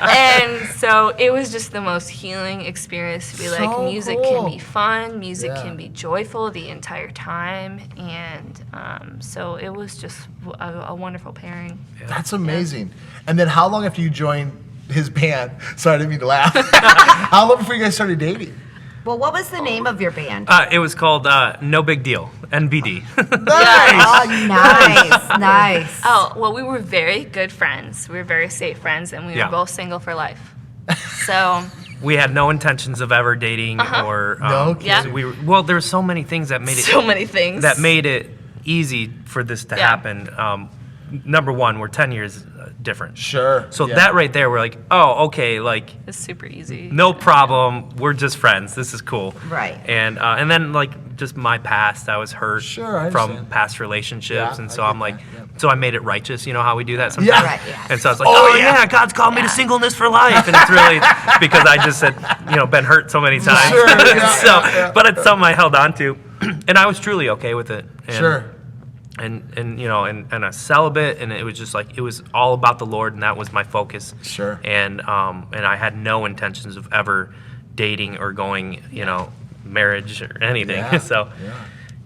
And so it was just the most healing experience to be like, So music cool. can be fun, music Yeah. can be joyful the entire time, and so it was just a wonderful pairing. That's amazing. And then how long after you joined his band? Sorry, I didn't mean to laugh. How long before you guys started dating? Well, what was the name of your band? It was called No Big Deal, NBD. Oh, nice, nice. Oh, well, we were very good friends. We were very safe friends, and we Yeah. were both single for life. So, We had no intentions of ever dating or. No kidding. We were, well, there were so many things that made it so many things. that made it easy for this to Yeah. happen. Number one, we're 10 years different. Sure. So yeah. that right there, we're like, oh, okay, like It's super easy. no problem. We're just friends. This is cool. Right. And then like just my past, I was hurt Sure, I from understand. past relationships, Yeah, and I so get I'm like, that, yeah. so I made it righteous. You know how we do that sometimes. Yeah. Right, yeah. And so I was like, Oh, oh, yeah. yeah, God's called me to singleness for life, and it's really because I just had been hurt so many times. Sure, yeah, so, yeah. but it's something I held on to, and I was truly okay with it. And, Sure. and a celibate, and it was just like it was all about the Lord, and that was my focus. Sure. And I had no intentions of ever dating or going, marriage or anything. Yeah, So yeah.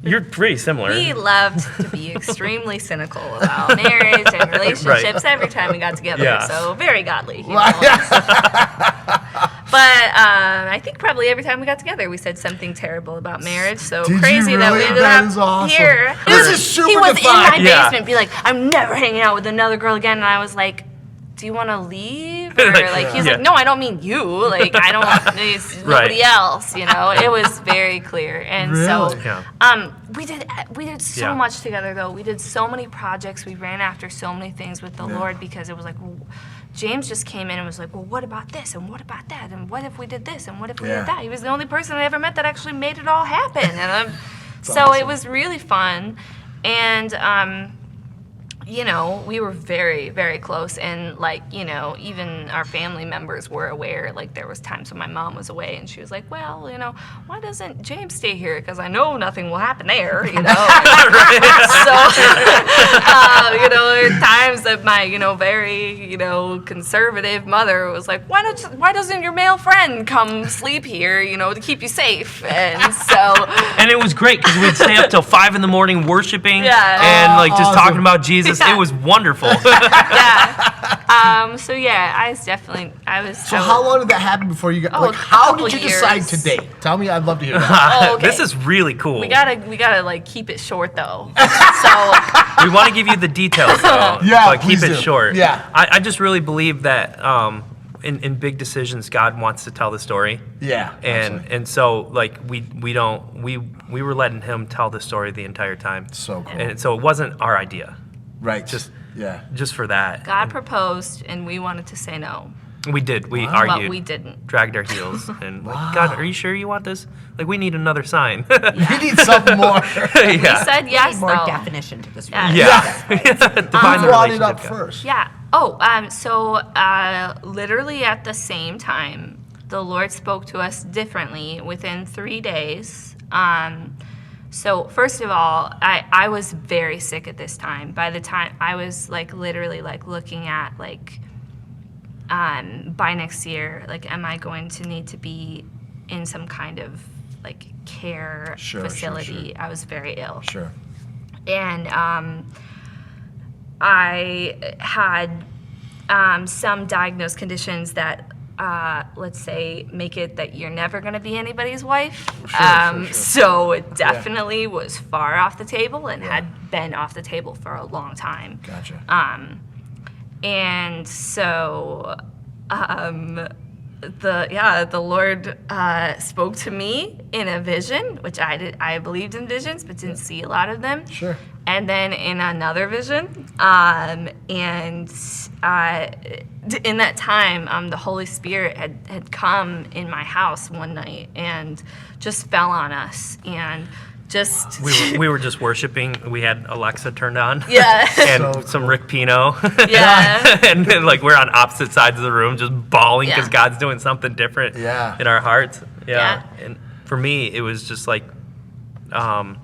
you're pretty similar. We loved to be extremely cynical about marriage and relationships every time we got together. Yeah. So very godly. You know? Yeah. But I think probably every time we got together, we said something terrible about marriage. So Did you crazy that we really? ended That up is awesome. here. This is super He was in my defined. Yeah. basement, be like, "I'm never hanging out with another girl again," and I was like, "Do you want to leave?" Or like, he's Yeah. like, "No, I don't mean you. Like, I don't. It's nobody else. You know." It was very clear, and so Really? Yeah. we did so Yeah. much together though. We did so many projects. We ran after so many things with the Yeah. Lord because it was like, James just came in and was like, well, what about this and what about that and what if we did this and what if we Yeah. did that? He was the only person I ever met that actually made it all happen, and so awesome. it was really fun, and we were very, very close, and even our family members were aware. Like there was times when my mom was away, and she was like, "Well, why doesn't James stay here? Because I know nothing will happen there." So, there are times that my, very, conservative mother was like, "Why doesn't your male friend come sleep here, to keep you safe?" And so. And it was great because we'd stay up till 5 a.m. worshiping Yeah. and just Awesome. talking about Jesus. It was wonderful. Yeah. So yeah, I was. So how long did that happen before you got? Oh, Like, a how couple did you decide years. to date? Tell me, I'd love to hear that. Oh, okay. This is really cool. We gotta like keep it short though. So We want to give you the details, though. Yeah, but keep please it do. short. Yeah. I just really believe that in big decisions, God wants to tell the story. Yeah. And so like we were letting Him tell the story the entire time. So cool. And so it wasn't our idea, Right. just- yeah. just for that. God proposed, and we wanted to say no, We did. We Wow. argued. but we didn't. Dragged our heels and Wow. like, God, are you sure you want this? Like, we need another sign. You need something more. We yeah. said yes More though. definition to this. Yeah. word. Yeah. Define Who the brought it up relationship, God. first? Yeah. So literally at the same time, the Lord spoke to us differently within 3 days. So first of all, I was very sick at this time. By the time I was like literally like looking at like by next year, like am I going to need to be in some kind of like care Sure, facility? sure. I was very ill. Sure. And I had some diagnosed conditions that, let's say, make it that you're never going to be anybody's wife. Sure. So it definitely was far off the table and had been off the table for a long time. Gotcha. And so the Lord spoke to me in a vision, which I believed in visions but didn't see a lot of them. Sure. And then in another vision, and in that time, the Holy Spirit had come in my house one night and just fell on us and just We were just worshiping. We had Alexa turned on. yeah. And So some cool. Rick Pino. Yeah. And then, like, we're on opposite sides of the room just bawling because Yeah. God's doing something different Yeah. in our hearts. Yeah. And for me, it was just like a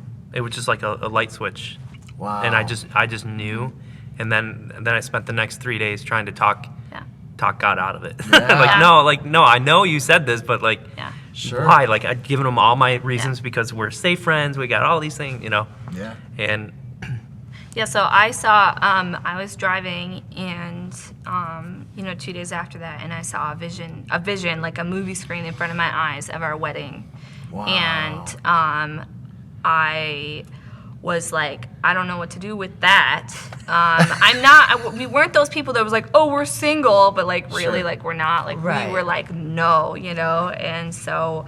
light switch. Wow. And I just knew. And then I spent the next 3 days trying to talk God out of it. Yeah. No, I know you said this, but like, Sure. why? Like, I'd given him all my reasons because we're safe friends. We got all these things, Yeah. And Yeah, so I saw, I was driving and, 2 days after that, and I saw a vision, like a movie screen in front of my eyes of our wedding. Wow. And I was like, I don't know what to do with that. We weren't those people that was like, oh, we're single, but like really, Sure. like we're not. Like Right. we were like, no, and so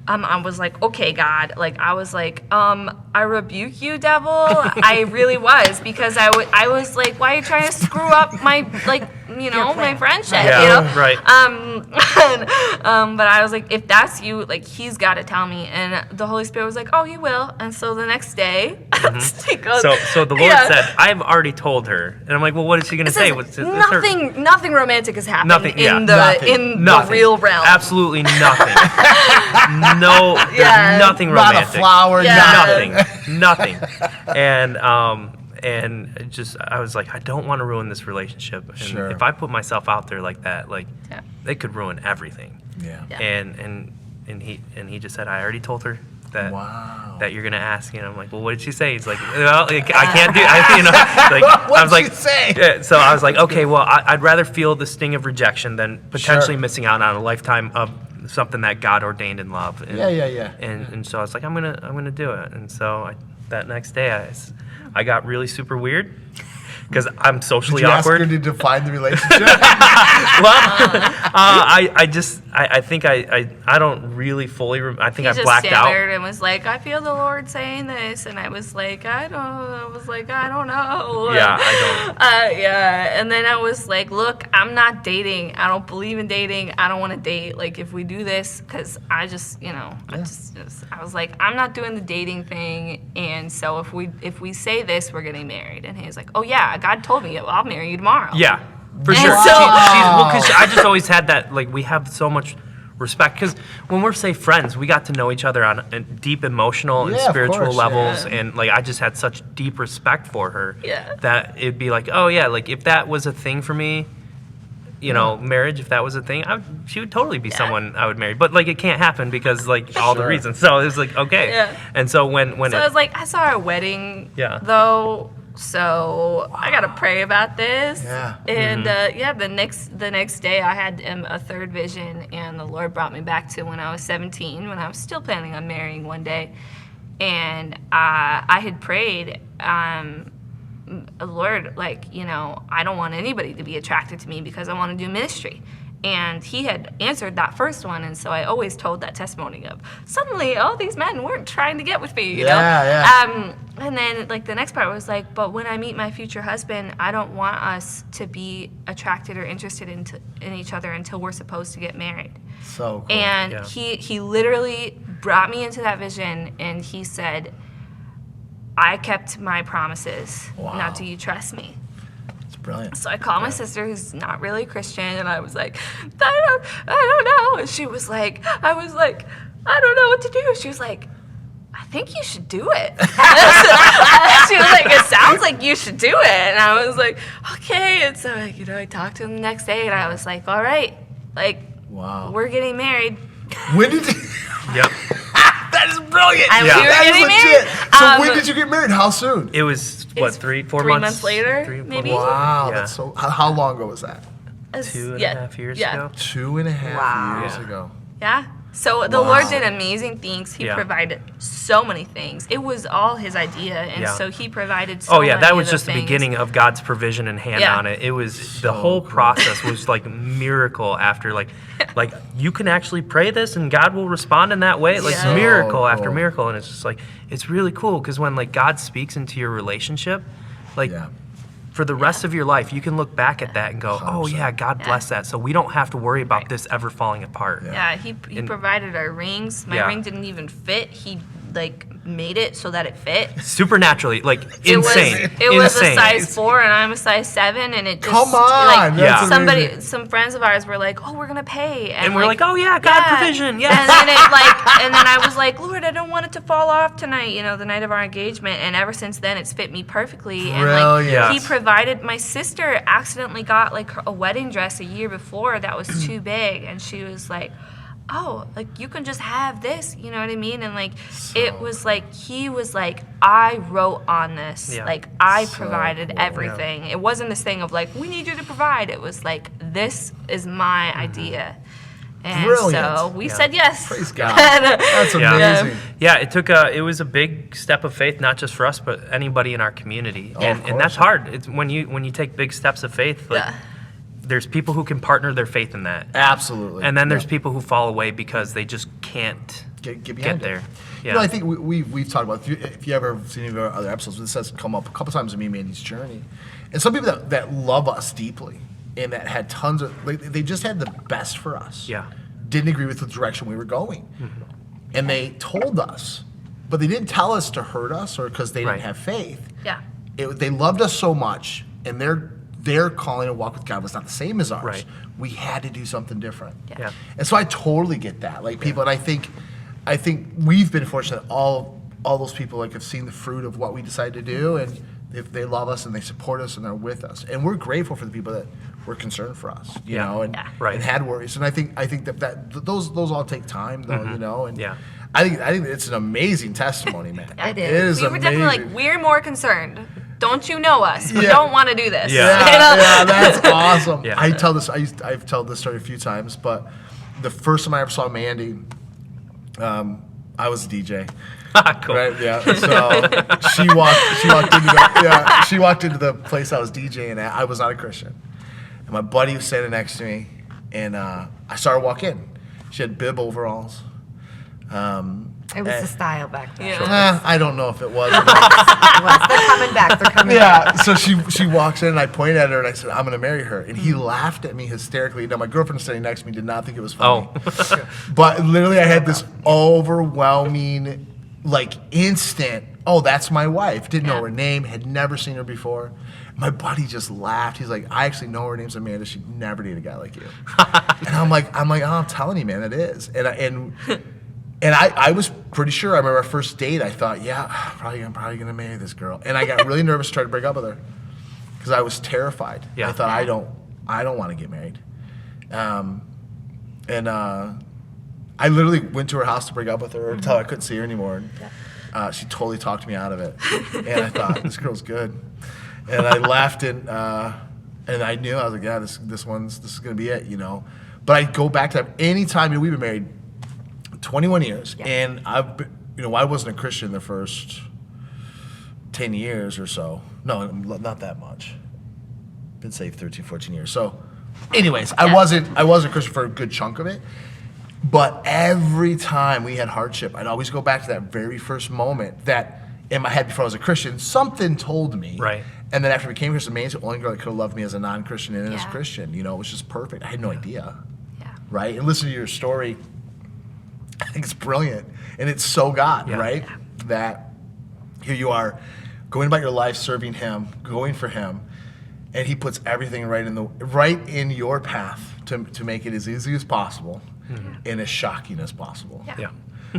I was like, okay, God. Like, I was like, I rebuke you, devil. I really was, because I was like, why are you trying to screw up my, like, my friendship, right. But I was like, if that's you, like, he's got to tell me. And the Holy Spirit was like, oh, he will. And so the next day, he goes, So the Lord said, I've already told her. And I'm like, well, what is she going to it say? says nothing romantic has happened Nothing, yeah. in Nothing. the real realm. Absolutely nothing. No, there's Yeah. nothing Not romantic. a flower. Yeah. Nothing. And I was like, I don't want to ruin this relationship. And Sure. if I put myself out there like that, like, Yeah. it could ruin everything. Yeah. Yeah. And he just said, I already told her that Wow. that you're gonna ask. And I'm like, well, what did she say? He's like, well, I can't do. I What'd was like, she say? Yeah, so I was like, okay, well, I'd rather feel the sting of rejection than potentially Sure. missing out on a lifetime of something that God ordained in love. And, Yeah. And so I was like, I'm gonna do it. And so that next day, I got really super weird because I'm socially Did you awkward. ask her to define the relationship? Uh-huh. I think I don't really fully. I think He I just blacked out. stammered and was like, I feel the Lord saying this, and I was like, I don't know. Yeah, I don't. Yeah, and then I was like, look, I'm not dating. I don't believe in dating. I don't want to date. Like, if we do this, because I just, I was like, I'm not doing the dating thing, and so if we say this, we're getting married. And he was like, oh yeah, God told me, I'll marry you tomorrow. Yeah, for And sure. so- Because I just always had that, like, we have so much respect. Because when we're, say, friends, we got to know each other on deep emotional and Yeah, of spiritual course, levels. yeah. And, like, I just had such deep respect for her Yeah. that it'd be like, oh, yeah, like, if that was a thing for me, marriage, if that was a thing, she would totally be someone I would marry. But, like, it can't happen because, like, all the Sure. reasons. So it was like, okay. Yeah. And so when So I was like, I saw our wedding, Yeah. though, so I gotta pray about this. Yeah. And the next day I had a third vision, and the Lord brought me back to when I was 17, when I was still planning on marrying one day, and I had prayed, Lord, like, I don't want anybody to be attracted to me because I want to do ministry. And he had answered that first one, and so I always told that testimony of, suddenly all these men weren't trying to get with me, you know? Yeah. And then, like, the next part was like, but when I meet my future husband, I don't want us to be attracted or interested in each other until we're supposed to get married. So cool. And Yeah. he literally brought me into that vision, and he said, I kept my promises. Wow. Now do you trust me? It's brilliant. So I called my sister, who's not really a Christian, and I was like, I don't know. And she was like, I was like, I don't know what to do. She was like, I think you should do it. She was like, it sounds like you should do it. And I was like, okay. And so, I talked to him the next day, and I was like, all right, like, Wow. we're getting married. When did you... yep. That is brilliant. And Yeah. we were That is getting legit. married. So when did you get married? How soon? It was, what, It's 4 3 months later, 3 or 4 maybe? months. Wow. Yeah. That's so... How long ago was that? 2.5 years ago. 2.5 Wow. years Yeah. ago. Yeah. So the Wow. Lord did amazing things. He Yeah. provided so many things. It was all His idea, and Yeah. so He provided so Oh yeah, many that of was just the things. beginning of God's provision and hand Yeah. on it. It was So the whole cool. process was like miracle after like you can actually pray this and God will respond in that way. Like Yeah. miracle So after cool. miracle, and it's just like it's really cool because when like God speaks into your relationship, like Yeah. for the rest of your life, you can look back at that and go, oh 100%. yeah, God bless that. So we don't have to worry about this ever falling apart. Yeah. Yeah, He And- provided our rings. My Yeah. ring didn't even fit. He like made it so that it fit. Supernaturally, like insane. It was a Insane. size 4 and I'm a size 7, and it just Come on, like that's amazing. some friends of ours were like, "Oh, we're gonna pay," And we're like, "Oh yeah, God provision, yes." And then and then I was like, "Lord, I don't want it to fall off tonight," the night of our engagement. And ever since then, it's fit me perfectly. And like Brilliant. he provided. My sister accidentally got like a wedding dress a year before that was too big, and she was like, "Oh, like you can just have this," you know what I mean? And like it was like he was like, "I wrote on this, like I provided everything." It wasn't this thing of like, "We need you to provide." It was like, "This is my idea," and Brilliant. so we said yes. Praise God. That's amazing. Yeah, it was a big step of faith, not just for us, but anybody in our community, and that's hard. It's when you take big steps of faith, like. There's people who can partner their faith in that. Absolutely. And then there's people who fall away because they just can't get there. Yeah. I think we've talked about, if you ever seen any of our other episodes, this has come up a couple times in me and Mandy's journey. And some people that love us deeply and that had tons of, they just had the best for us. Yeah. Didn't agree with the direction we were going. Mm-hmm. And they told us, but they didn't tell us to hurt us or because they didn't have faith. Yeah. They loved us so much, and their calling to walk with God was not the same as ours. Right. We had to do something different. Yeah. And so I totally get that. Like people, and I think we've been fortunate. All those people like have seen the fruit of what we decided to do, and if they love us and they support us and they're with us, and we're grateful for the people that were concerned for us, you know, and had worries. And I think that those all take time, though, you know. And I think it's an amazing testimony, man. It It is We were amazing. definitely like, we're more concerned. Don't you know us? We don't want to do this. Yeah, that's awesome. Yeah. I've told this story a few times, but the first time I ever saw Mandy, I was a DJ. Cool. Right? Yeah. So she walked into the place I was DJing at. I was not a Christian, and my buddy was standing next to me, and I saw her walk in. She had bib overalls. It was the style back then. I don't know if it was. They're coming back. They're coming back. So she walks in, and I pointed at her, and I said, "I'm going to marry her." And he laughed at me hysterically. Now, my girlfriend standing next to me did not think it was funny. But literally, I had this overwhelming, like, instant, "Oh, that's my wife." Didn't know her name, had never seen her before. My buddy just laughed. He's like, "I actually know her name's Amanda. She'd never date a guy like you." And I'm like, "Oh, I'm telling you, man, it is." And I was pretty sure. I remember our first date. I thought, I'm probably gonna marry this girl. And I got really nervous to try to break up with her because I was terrified. Yeah. I thought I don't want to get married. I literally went to her house to break up with her until I couldn't see her anymore. She totally talked me out of it. And I thought, this girl's good. And I left, and I knew, I was like, this is gonna be it, you know. But I go back to that anytime. We've been married 21 years, and I wasn't a Christian the first 10 years or so. No, not that much. Been saved 13, 14 years. So, anyways, I wasn't a Christian for a good chunk of it. But every time we had hardship, I'd always go back to that very first moment that in my head before I was a Christian, something told me. Right. And then after I became Christian, Amanda was the only girl that could have loved me as a non-Christian and as a Christian. You know, it was just perfect. I had no idea. Yeah. Right? And listen to your story. I think it's brilliant, and it's so God, right? That here you are, going about your life, serving Him, going for Him, and He puts everything right in your path to make it as easy as possible and as shocking as possible. Yeah.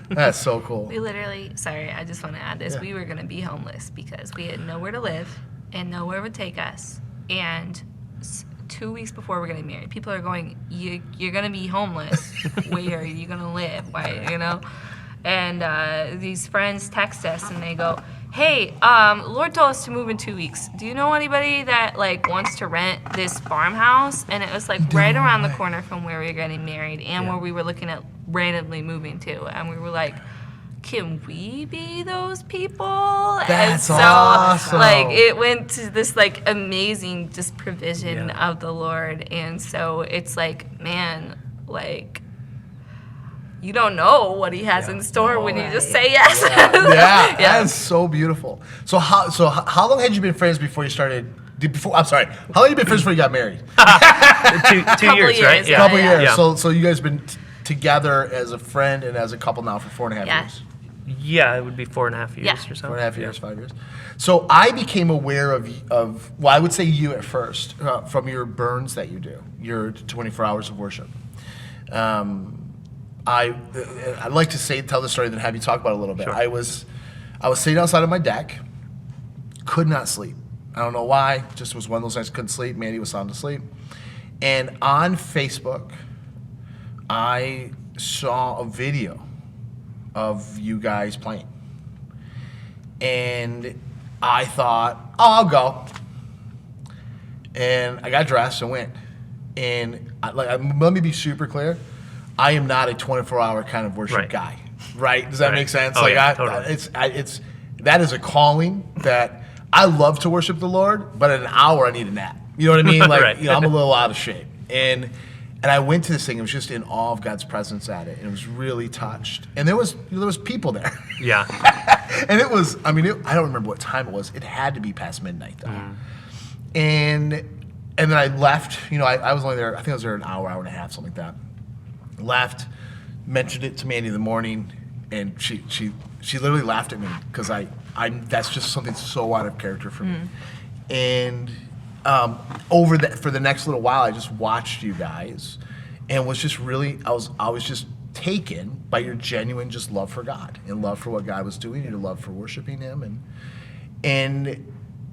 That's so cool. We literally, sorry, I just want to add this. We were going to be homeless because we had nowhere to live and nowhere would take us. And 2 weeks before we're getting married, people are going, you're going to be homeless. Where are you going to live? Why, you know? And these friends text us and they go, "Hey, Lord told us to move in 2 weeks. Do you know anybody that like wants to rent this farmhouse?" And it was like right around the corner from where we were getting married and where we were looking at randomly moving to. And we were like, can we be those people? That's and so, awesome. like, it went to this, like, amazing just provision of the Lord. And so it's like, man, like, you don't know what He has in store when you just say yes. That's so beautiful. So how long had you been friends before you started? I'm sorry. How long had you been friends before you got married? two years, right? Couple years. Yeah. So you guys been together as a friend and as a couple now for 4.5 years. Yeah, it would be 4.5 years Yeah. or so. 4.5 years, 5 years. So I became aware of well, I would say you at first, from your burns that you do, your 24 hours of worship. I'd like to tell the story, then have you talk about it a little bit. Sure. I was sitting outside of my deck, could not sleep. I don't know why, just was one of those nights couldn't sleep. Mandy was sound asleep. And on Facebook, I saw a video of you guys playing. And I thought, oh, I'll go. And I got dressed and went. And let me be super clear. I am not a 24-hour kind of worship Right. guy. Right? Does that Right. make sense? Oh, yeah, totally. That is a calling that I love to worship the Lord, but at an hour I need a nap. You know what I mean? Like, Right. I'm a little out of shape. And I went to this thing. I was just in awe of God's presence at it, and it was really touched. And there was people there. Yeah. And it was, I don't remember what time it was. It had to be past midnight though. And then I left. I was only there. I think I was there an hour and a half, something like that. Left, mentioned it to Mandy in the morning, and she literally laughed at me because that's just something so out of character for me. And for the next little while, I just watched you guys, and was just really I was just taken by your genuine just love for God and love for what God was doing, and your love for worshiping Him, and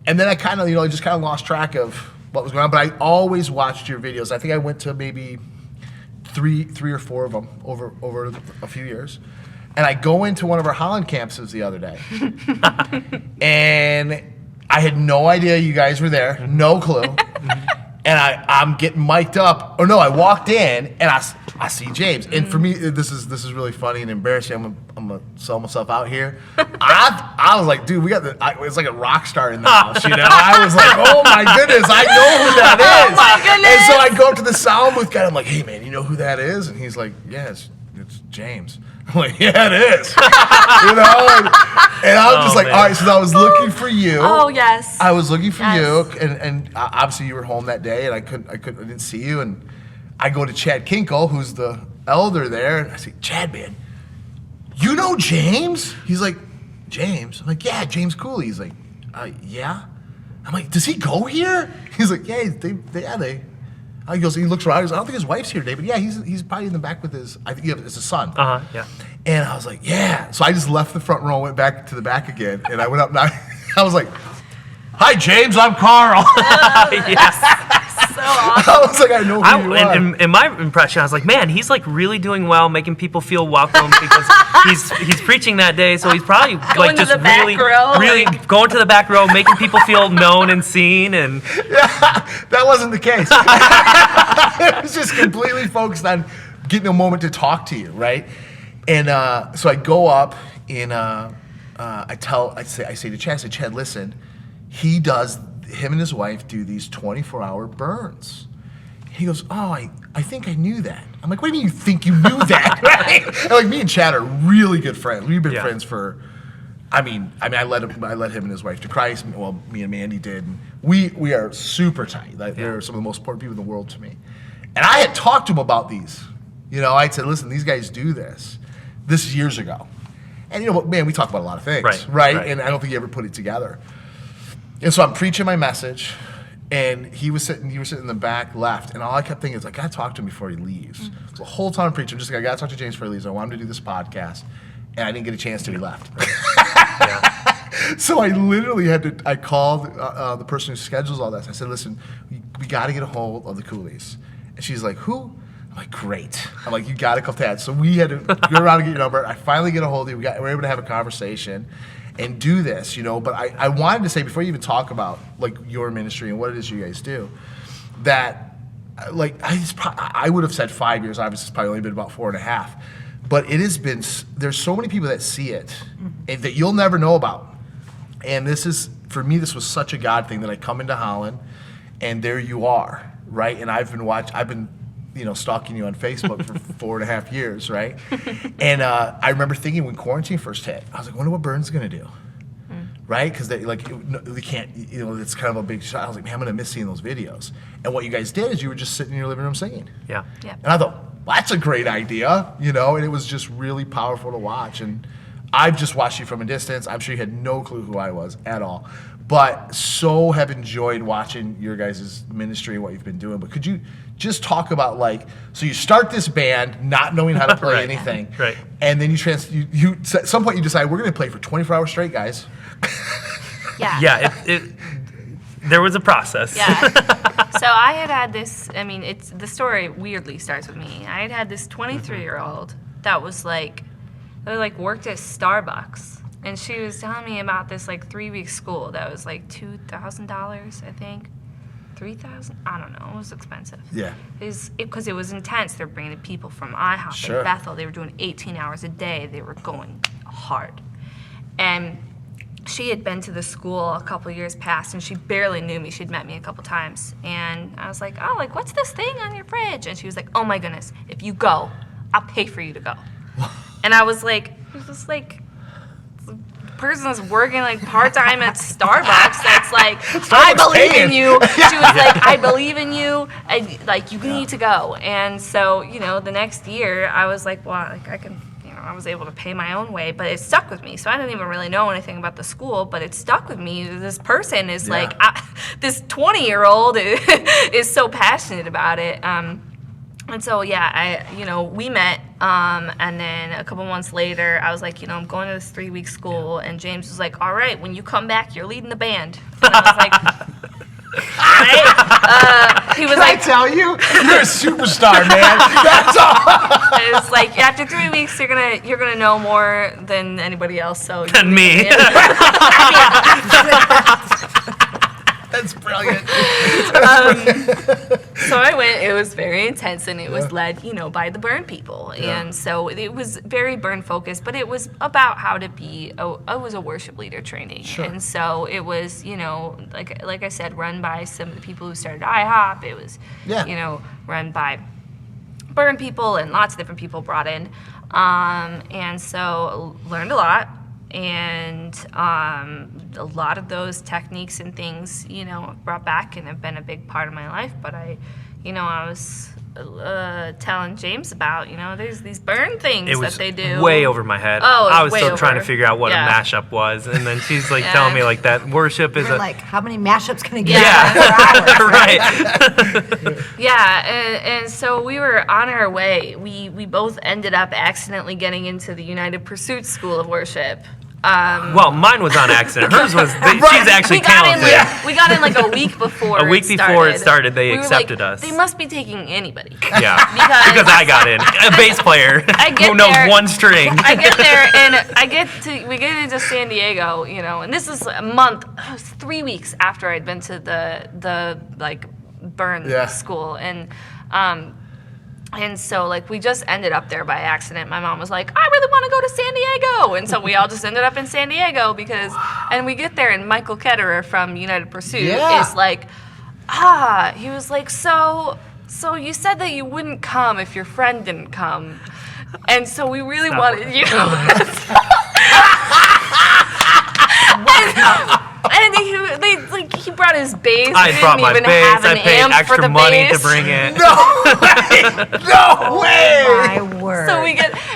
then I kind of just kind of lost track of what was going on. But I always watched your videos. I think I went to maybe three or four of them over a few years. And I go into one of our Holland campuses the other day, and I had no idea you guys were there, no clue. And I'm getting mic'd up. Or no, I walked in and I see James. And for me, this is really funny and embarrassing. I'm gonna sell myself out here. I was like, dude, it's like a rock star in the house, I was like, oh my goodness, I know who that is. Oh my goodness. And so I go up to the sound booth guy. I'm like, hey man, you know who that is? And he's like, yeah, it's James. I'm like, yeah, it is. And I was just like, man. all right, so I was looking for you. Oh, yes. I was looking for Yes. you, and obviously you were home that day, and I didn't see you, and I go to Chad Kinkle, who's the elder there, and I say, Chad, man, you know James? He's like, James? I'm like, yeah, James Cooley. He's like, yeah? I'm like, does he go here? He's like, yeah, they. He goes, he looks around, he goes, I don't think his wife's here today, but yeah, he's probably in the back with I think it's his son. Yeah. And I was like, yeah. So I just left the front row, went back to the back again, and I went up and I was like, hi, James, I'm Karl. Yes. So awesome. I was like, I know who you are. In my impression, I was like, man, he's like really doing well, making people feel welcome because he's preaching that day, so he's probably like to just the back row, really going to the back row, making people feel known and seen, and That wasn't the case. It was just completely focused on getting a moment to talk to you, right? And so I go up and I say to Chad, Chad, listen, him and his wife do these 24-hour burns. He goes, oh, I think I knew that. I'm like, what do you mean you think you knew that? Right? And like me and Chad are really good friends. We've been friends for, I led him and his wife to Christ. Well, me and Mandy did. And we are super tight. Like, they're some of the most important people in the world to me. And I had talked to him about these. I said, listen, these guys do this. This is years ago. And man, we talk about a lot of things, right? And I don't think he ever put it together. And so I'm preaching my message, and you were sitting in the back left, and all I kept thinking is, I gotta talk to him before he leaves. So the whole time I'm preaching, I'm just like, I gotta talk to James before he leaves. I want him to do this podcast, and I didn't get a chance till he left. So I literally I called the person who schedules all this. I said, listen, we gotta get a hold of the Cooleys. And she's like, who? I'm like, great. I'm like, you gotta call Tad. So we had to go around and get your number. I finally get a hold of you. We were able to have a conversation and do this, but I wanted to say, before you even talk about like your ministry and what it is you guys do, that like I would have said 5 years. Obviously, it's probably only been about 4.5, but it has been. There's so many people that see it and that you'll never know about, and this is, for me, this was such a God thing that I come into Holland, and there you are, right? And I've been stalking you on Facebook for 4.5 years, right? And I remember thinking when quarantine first hit, I was like, I wonder what Burns gonna do, right? Because they can't, it's kind of a big shot. I was like, man, I'm gonna miss seeing those videos. And what you guys did is you were just sitting in your living room singing. Yeah. And I thought, well, that's a great idea, and it was just really powerful to watch. And I've just watched you from a distance. I'm sure you had no clue who I was at all. But so have enjoyed watching your guys' ministry and what you've been doing. But could you just talk about, like, so you start this band not knowing how to play Right. anything. Right. And then you at some point you decide we're going to play for 24 hours straight, guys. Yeah. Yeah, there was a process. Yeah. So I had this, I mean, the story weirdly starts with me. I had this 23-year-old that was like worked at Starbucks. And she was telling me about this like 3-week school that was like $2,000, I think. 3,000? I don't know. It was expensive. Yeah. Because it was intense. They were bringing people from IHOP Sure. and Bethel. They were doing 18 hours a day. They were going hard. And she had been to the school a couple years past, and she barely knew me. She'd met me a couple times. And I was like, oh, like, what's this thing on your fridge? And she was like, oh, my goodness, if you go, I'll pay for you to go. And I was like, it was like, person that's working like part-time at Starbucks that's like, I believe in you. She was like, I believe in you, and like, you need to go. And so, you know, the next year I was like, well, like, I can, you know, I was able to pay my own way, but it stuck with me. So I didn't even really know anything about the school, but it stuck with me. This person is like, this 20-year-old is so passionate about it. And so, yeah, we met, and then a couple months later, I was like, I'm going to this 3-week school, and James was like, all right, when you come back, you're leading the band. And I was like, all right. He was Can I tell you? You're a superstar, man. That's all. it's like, after 3 weeks, you're gonna know more than anybody else. So Than me. That's brilliant. So I went. It was very intense, and it was led, by the Burn people. Yeah. And so it was very Burn focused, but it was about how to be. It was a worship leader training, Sure. and so it was, like I said, run by some of the people who started IHOP. It was, run by Burn people, and lots of different people brought in, and so learned a lot. And a lot of those techniques and things, brought back and have been a big part of my life. But I was telling James about, there's these Burn things It was that they do. way over my head. Oh, it was I was way still trying to over. figure out what Yeah. a mashup was, and then she's like Yeah. telling me like that worship is We're a like, how many mashups can I get? Yeah. For hours? right. Yeah, and so we were on our way. We both ended up accidentally getting into the United Pursuit School of Worship. Well, mine was on accident. Hers was. She's actually we got talented. we got in like a week before. A week before it started, they We were accepted like, us. They must be taking anybody. Yeah, Because I got in. A bass player get who knows there- one string. I get there and we get into San Diego, and this is a month, it was 3 weeks after I'd been to the like Burn school, and so, like, we just ended up there by accident. My mom was like, I really want to go to San Diego. And so we all just ended up in San Diego and we get there, and Michael Ketterer from United Pursuit is like, he was like, so you said that you wouldn't come if your friend didn't come. And so we really wanted you. And he brought his bass. I We brought didn't my even bass. have an I paid amp for extra the money bass. to bring it. No way. My word.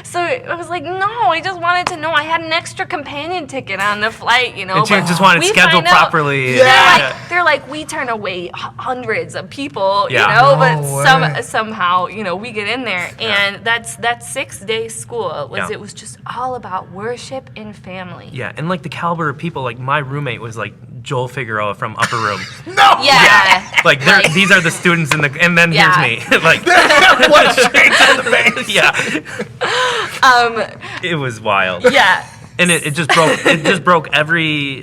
So I was like, no, I just wanted to know. I had an extra companion ticket on the flight, And she but just wanted we scheduled find out- properly. They're like, we turn away hundreds of people, Yeah. No but way. somehow, we get in there, and that 6-day school it was just all about worship and family. Yeah, and like the caliber of people, like my roommate was like Joel Figueroa from Upper Room. No. Yeah. Like these are the students and then Yeah. here's me. Like One straight to the base. yeah. It was wild. Yeah. And it just broke every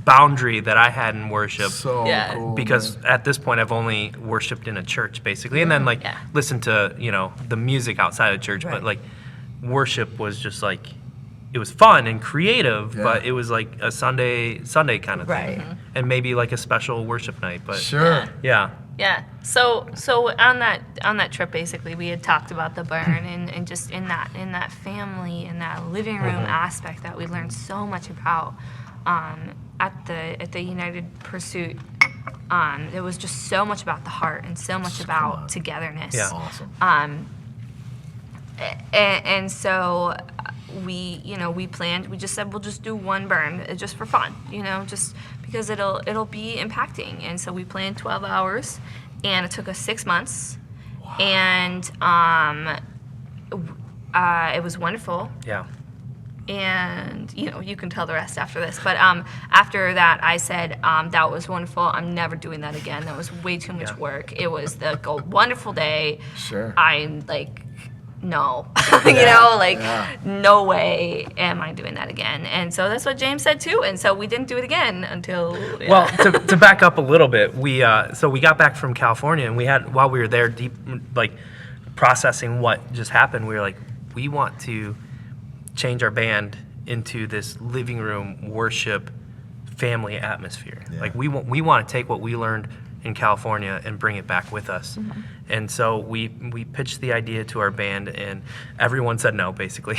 boundary that I had in worship. So Yeah. cool. Because at this point I've only worshipped in a church basically, and then like listened to the music outside of church, but like worship was just like it was fun and creative, but it was like a Sunday kind of thing, and maybe like a special worship night. But Sure. yeah. Yeah. So on that trip, basically, we had talked about the Burn and just in that family, in that living room aspect that we learned so much about at the United Pursuit. It was just so much about the heart and so much about togetherness. Yeah. Awesome. And so we planned. We just said we'll just do one burn, just for fun, just because it'll be impacting. And so we planned 12 hours, and it took us 6 months, and it was wonderful. Yeah. And you can tell the rest after this. But after that, I said that was wonderful. I'm never doing that again. That was way too much work. It was a wonderful day. Sure. I'm like, no, no way am I doing that again. And so that's what James said too. And so we didn't do it again until. Yeah. Well, to back up a little bit, we got back from California, and we had, while we were there, deep processing what just happened. We were like, we want to change our band into this living room worship family atmosphere. Yeah. Like we want to take what we learned in California and bring it back with us. Mm-hmm. And so we pitched the idea to our band, and everyone said no, basically.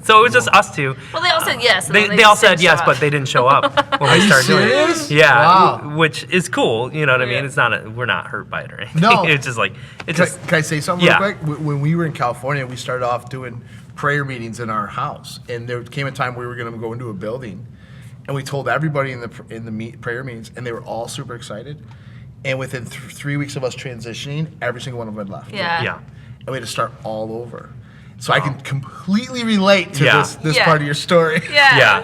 So it was just us two. Well, they all said yes. And they all said yes, but they didn't show up when we started doing it. Yeah, wow. Which is cool. You know what I mean? It's not we're not hurt by it or anything. No. It's just like Can I say something real quick? When we were in California, we started off doing prayer meetings in our house, and there came a time we were going to go into a building, and we told everybody in the prayer meetings, and they were all super excited. And within 3 weeks of us transitioning, every single one of them had left. Yeah. And we had to start all over. So I can completely relate to this Yeah. part of your story. Yeah.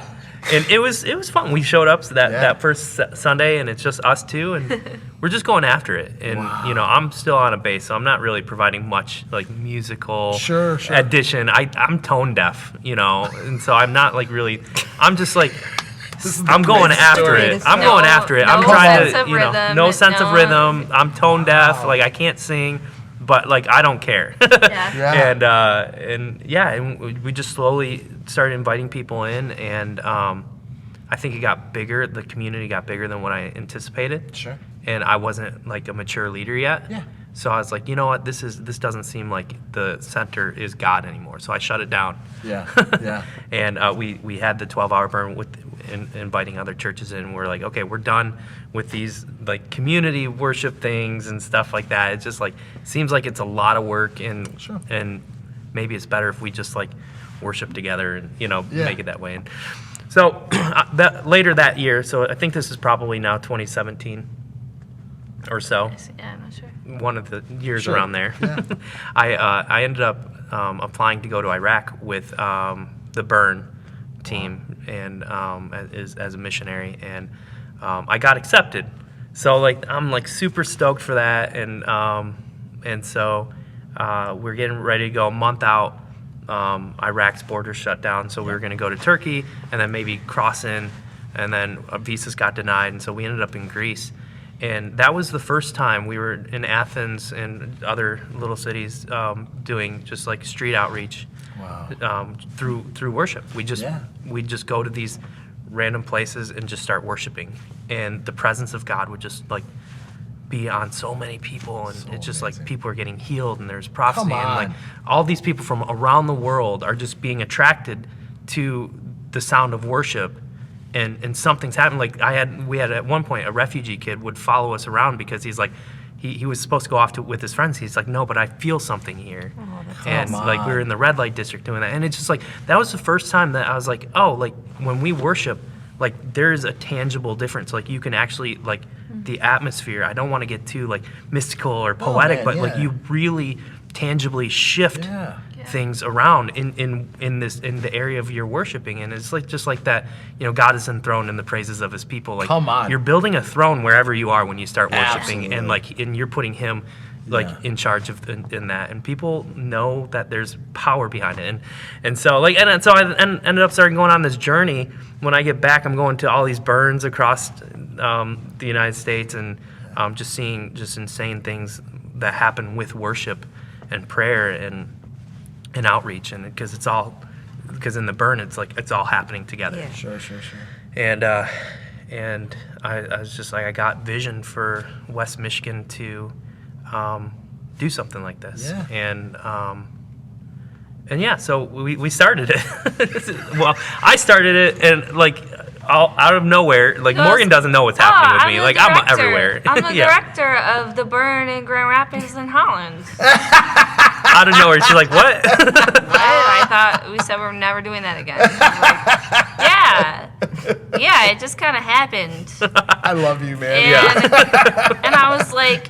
And it was fun. We showed up that first Sunday, and it's just us two, and we're just going after it. And I'm still on a bass, so I'm not really providing much like musical addition. I'm tone deaf, and so I'm not like really. I'm just like. I'm going after it. I'm going after it. I'm trying to, no sense of rhythm. I'm tone deaf. Like I can't sing, but like I don't care. And we just slowly started inviting people in, and I think it got bigger. The community got bigger than what I anticipated. Sure. And I wasn't like a mature leader yet. Yeah. So I was like, you know what, this doesn't seem like the center is God anymore. So I shut it down. Yeah. And we had the 12-hour burn with inviting other churches in. We're like, okay, we're done with these like community worship things and stuff like that. It's just like seems like it's a lot of work, and maybe it's better if we just like worship together and make it that way. And so later that year, so I think this is probably now 2017 or so. Yeah, I'm not sure. One of the years around there. Yeah. I ended up applying to go to Iraq with the Burn team and as a missionary, and I got accepted. So like I'm like super stoked for that, and so we're getting ready to go a month out. Iraq's border shut down, so we were going to go to Turkey and then maybe cross in, and then visas got denied, and so we ended up in Greece. And that was the first time we were in Athens and other little cities doing just like street outreach. Wow. Through worship. We just go to these random places and just start worshiping, and the presence of God would just like be on so many people, and it's just amazing. Like people are getting healed, and there's prophecy, and like all these people from around the world are just being attracted to the sound of worship. And something's happened. Like we had at one point a refugee kid would follow us around because he's like, he was supposed to go off with his friends. He's like, no, but I feel something here. And like we were in the red light district doing that. And it's just like, that was the first time that I was like, oh, like when we worship, like there's a tangible difference. Like you can actually like the atmosphere. I don't want to get too like mystical or poetic, but like you really tangibly shift things around in the area of your worshiping, and it's like just like that, God is enthroned in the praises of His people. Like you're building a throne wherever you are when you start worshiping, and you're putting Him in charge of in that, and people know that there's power behind it, and so I ended up starting going on this journey. When I get back, I'm going to all these burns across the United States, and just seeing just insane things that happen with worship and prayer and outreach, and because in the burn it's all happening together. Yeah. Sure. And I was just like, I got vision for West Michigan to do something like this. Yeah. And so we started it. Well, I started it, and like out of nowhere, like Morgan doesn't know what's happening with me. Like I'm everywhere. I'm the director of the Burn in Grand Rapids in Holland. Out of nowhere, she's like, "What?" I thought we said we're never doing that again. Like, yeah, it just kind of happened. I love you, man. And I was like,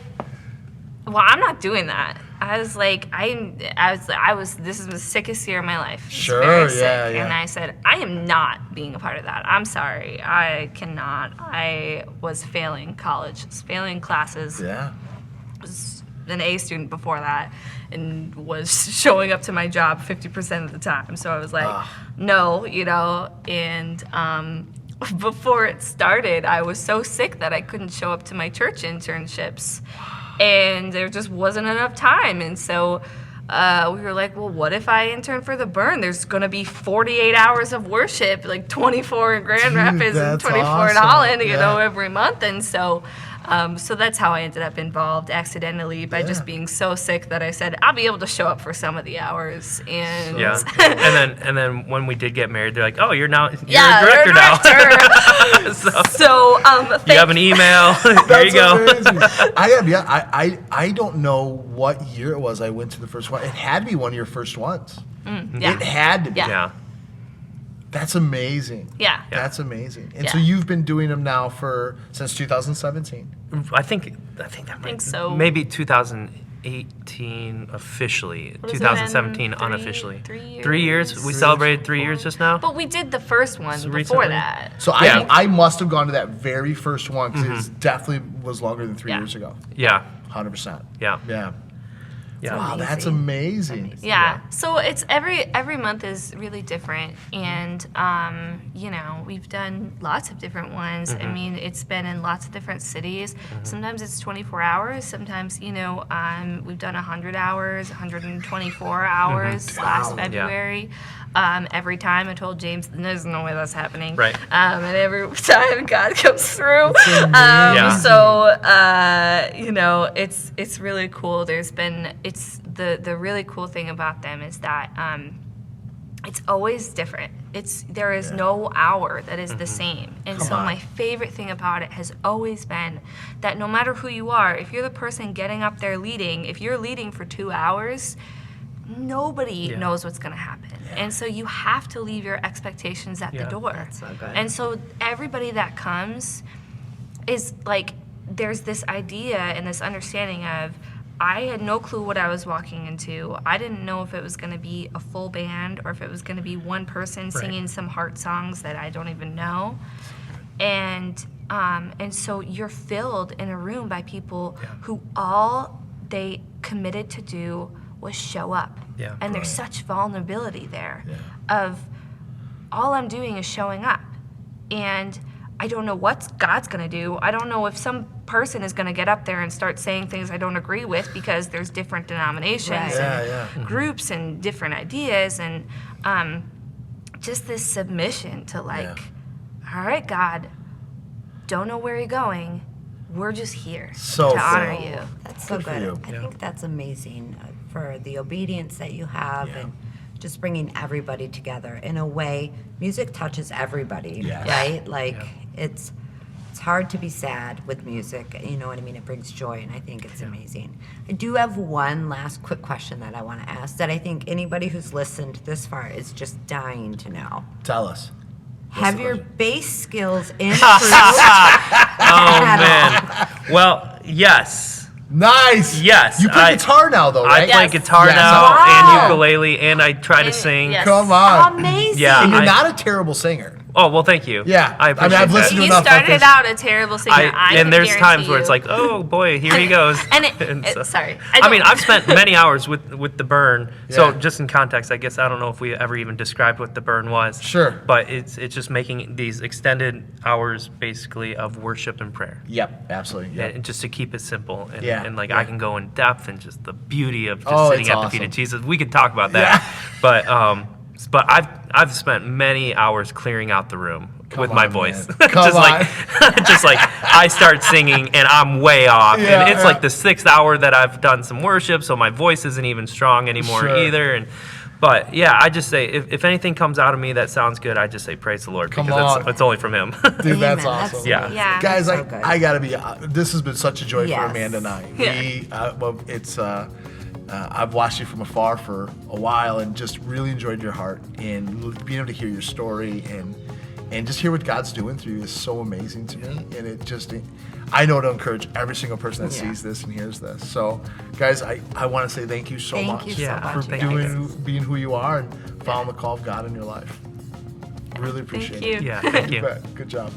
well, I'm not doing that. I was like, this is the sickest year of my life. Sure, very sick. yeah. And I said, I am not being a part of that. I'm sorry. I cannot. I was failing college, failing classes. Yeah. Was an A student before that and was showing up to my job 50% of the time. So I was like, no, and before it started, I was so sick that I couldn't show up to my church internships. And there just wasn't enough time. And so we were like, well, what if I intern for the Burn? There's going to be 48 hours of worship, like 24 in Grand Rapids and 24 in Holland, every month. And so that's how I ended up involved accidentally by just being so sick that I said, I'll be able to show up for some of the hours. And and then when we did get married, they're like, oh, you're a director now. So you have an email. There you go. I don't know what year it was I went to the first one. It had to be one of your first ones. It had to be. Yeah. That's amazing. Yeah. That's amazing. And so you've been doing them now since 2017. I think so. Maybe 2018 officially, 2017 unofficially. 3 years. 3 years. We celebrated 3 years just now. But we did the first one before recently. that. So I must have gone to that very first one because it definitely was longer than 3 years ago. Yeah. 100%. Yeah. Yeah. Yeah. Wow, that's amazing. Yeah. So it's every month is really different, and we've done lots of different ones. I mean, it's been in lots of different cities. Sometimes it's 24 hours. Sometimes we've done 100 hours, 124 hours last February. Every time I told James, there's no way that's happening. Right. And every time God comes through. It's really cool. It's the really cool thing about them is that it's always different. There is no hour that is the same. And my favorite thing about it has always been that no matter who you are, if you're the person getting up there leading, if you're leading for 2 hours, nobody knows what's going to happen. And so you have to leave your expectations at the door. That's so good. And so everybody that comes is like, there's this idea and this understanding of, I had no clue what I was walking into. I didn't know if it was going to be a full band or if it was going to be one person singing some heart songs that I don't even know. And so you're filled in a room by people who all they committed to do was show up. Yeah. And there's such vulnerability there of all I'm doing is showing up. And I don't know what God's going to do. I don't know if some person is going to get up there and start saying things I don't agree with because there's different denominations and groups and different ideas. And just this submission to all right, God, don't know where you're going. We're just here to honor you. That's so good. I think that's amazing for the obedience that you have and just bringing everybody together. In a way, music touches everybody, right? It's hard to be sad with music. You know what I mean? It brings joy, and I think it's amazing. I do have one last quick question that I want to ask that I think anybody who's listened this far is just dying to know. Tell us. Have your bass skills improved? Man. Well, yes. Nice. Yes. You play guitar now, though, right? I play guitar now and ukulele, and I try to sing. Yes. Come on. Amazing. Yeah. And you're not a terrible singer. Oh, well, thank you. Yeah. I appreciate I've listened that. He enough started out a terrible singer. And there's times where it's like, oh boy, here he goes. Sorry. I mean, I've spent many hours with the Burn. So just in context, I guess I don't know if we ever even described what the Burn was. Sure. But it's just making these extended hours basically of worship and prayer. Yep, absolutely. Yep. And just to keep it simple. And, Yeah. I can go in depth and just the beauty of just sitting it's at the feet awesome. of Jesus. We could talk about that. But I've spent many hours clearing out the room with my voice. Man. Come on. just like I start singing and I'm way off. And it's like the 6th hour that I've done some worship, so my voice isn't even strong anymore either. But yeah, I just say if anything comes out of me that sounds good, I just say praise the Lord, Come because on. it's only from Him. Dude, that's Amen. awesome. Yeah. Yeah. Guys, So good. I gotta be. This has been such a joy for Yes. Amanda and I. Yeah. I've watched you from afar for a while and just really enjoyed your heart, and being able to hear your story and just hear what God's doing through you is so amazing to me. And I know it'll encourage every single person that sees this and hears this. So, guys, I want to say thank you so Thank much you so Yeah, much. for thank guys. being who you are and following the call of God in your life. Really appreciate Thank you. it. Yeah, thank you. Bet. Good job.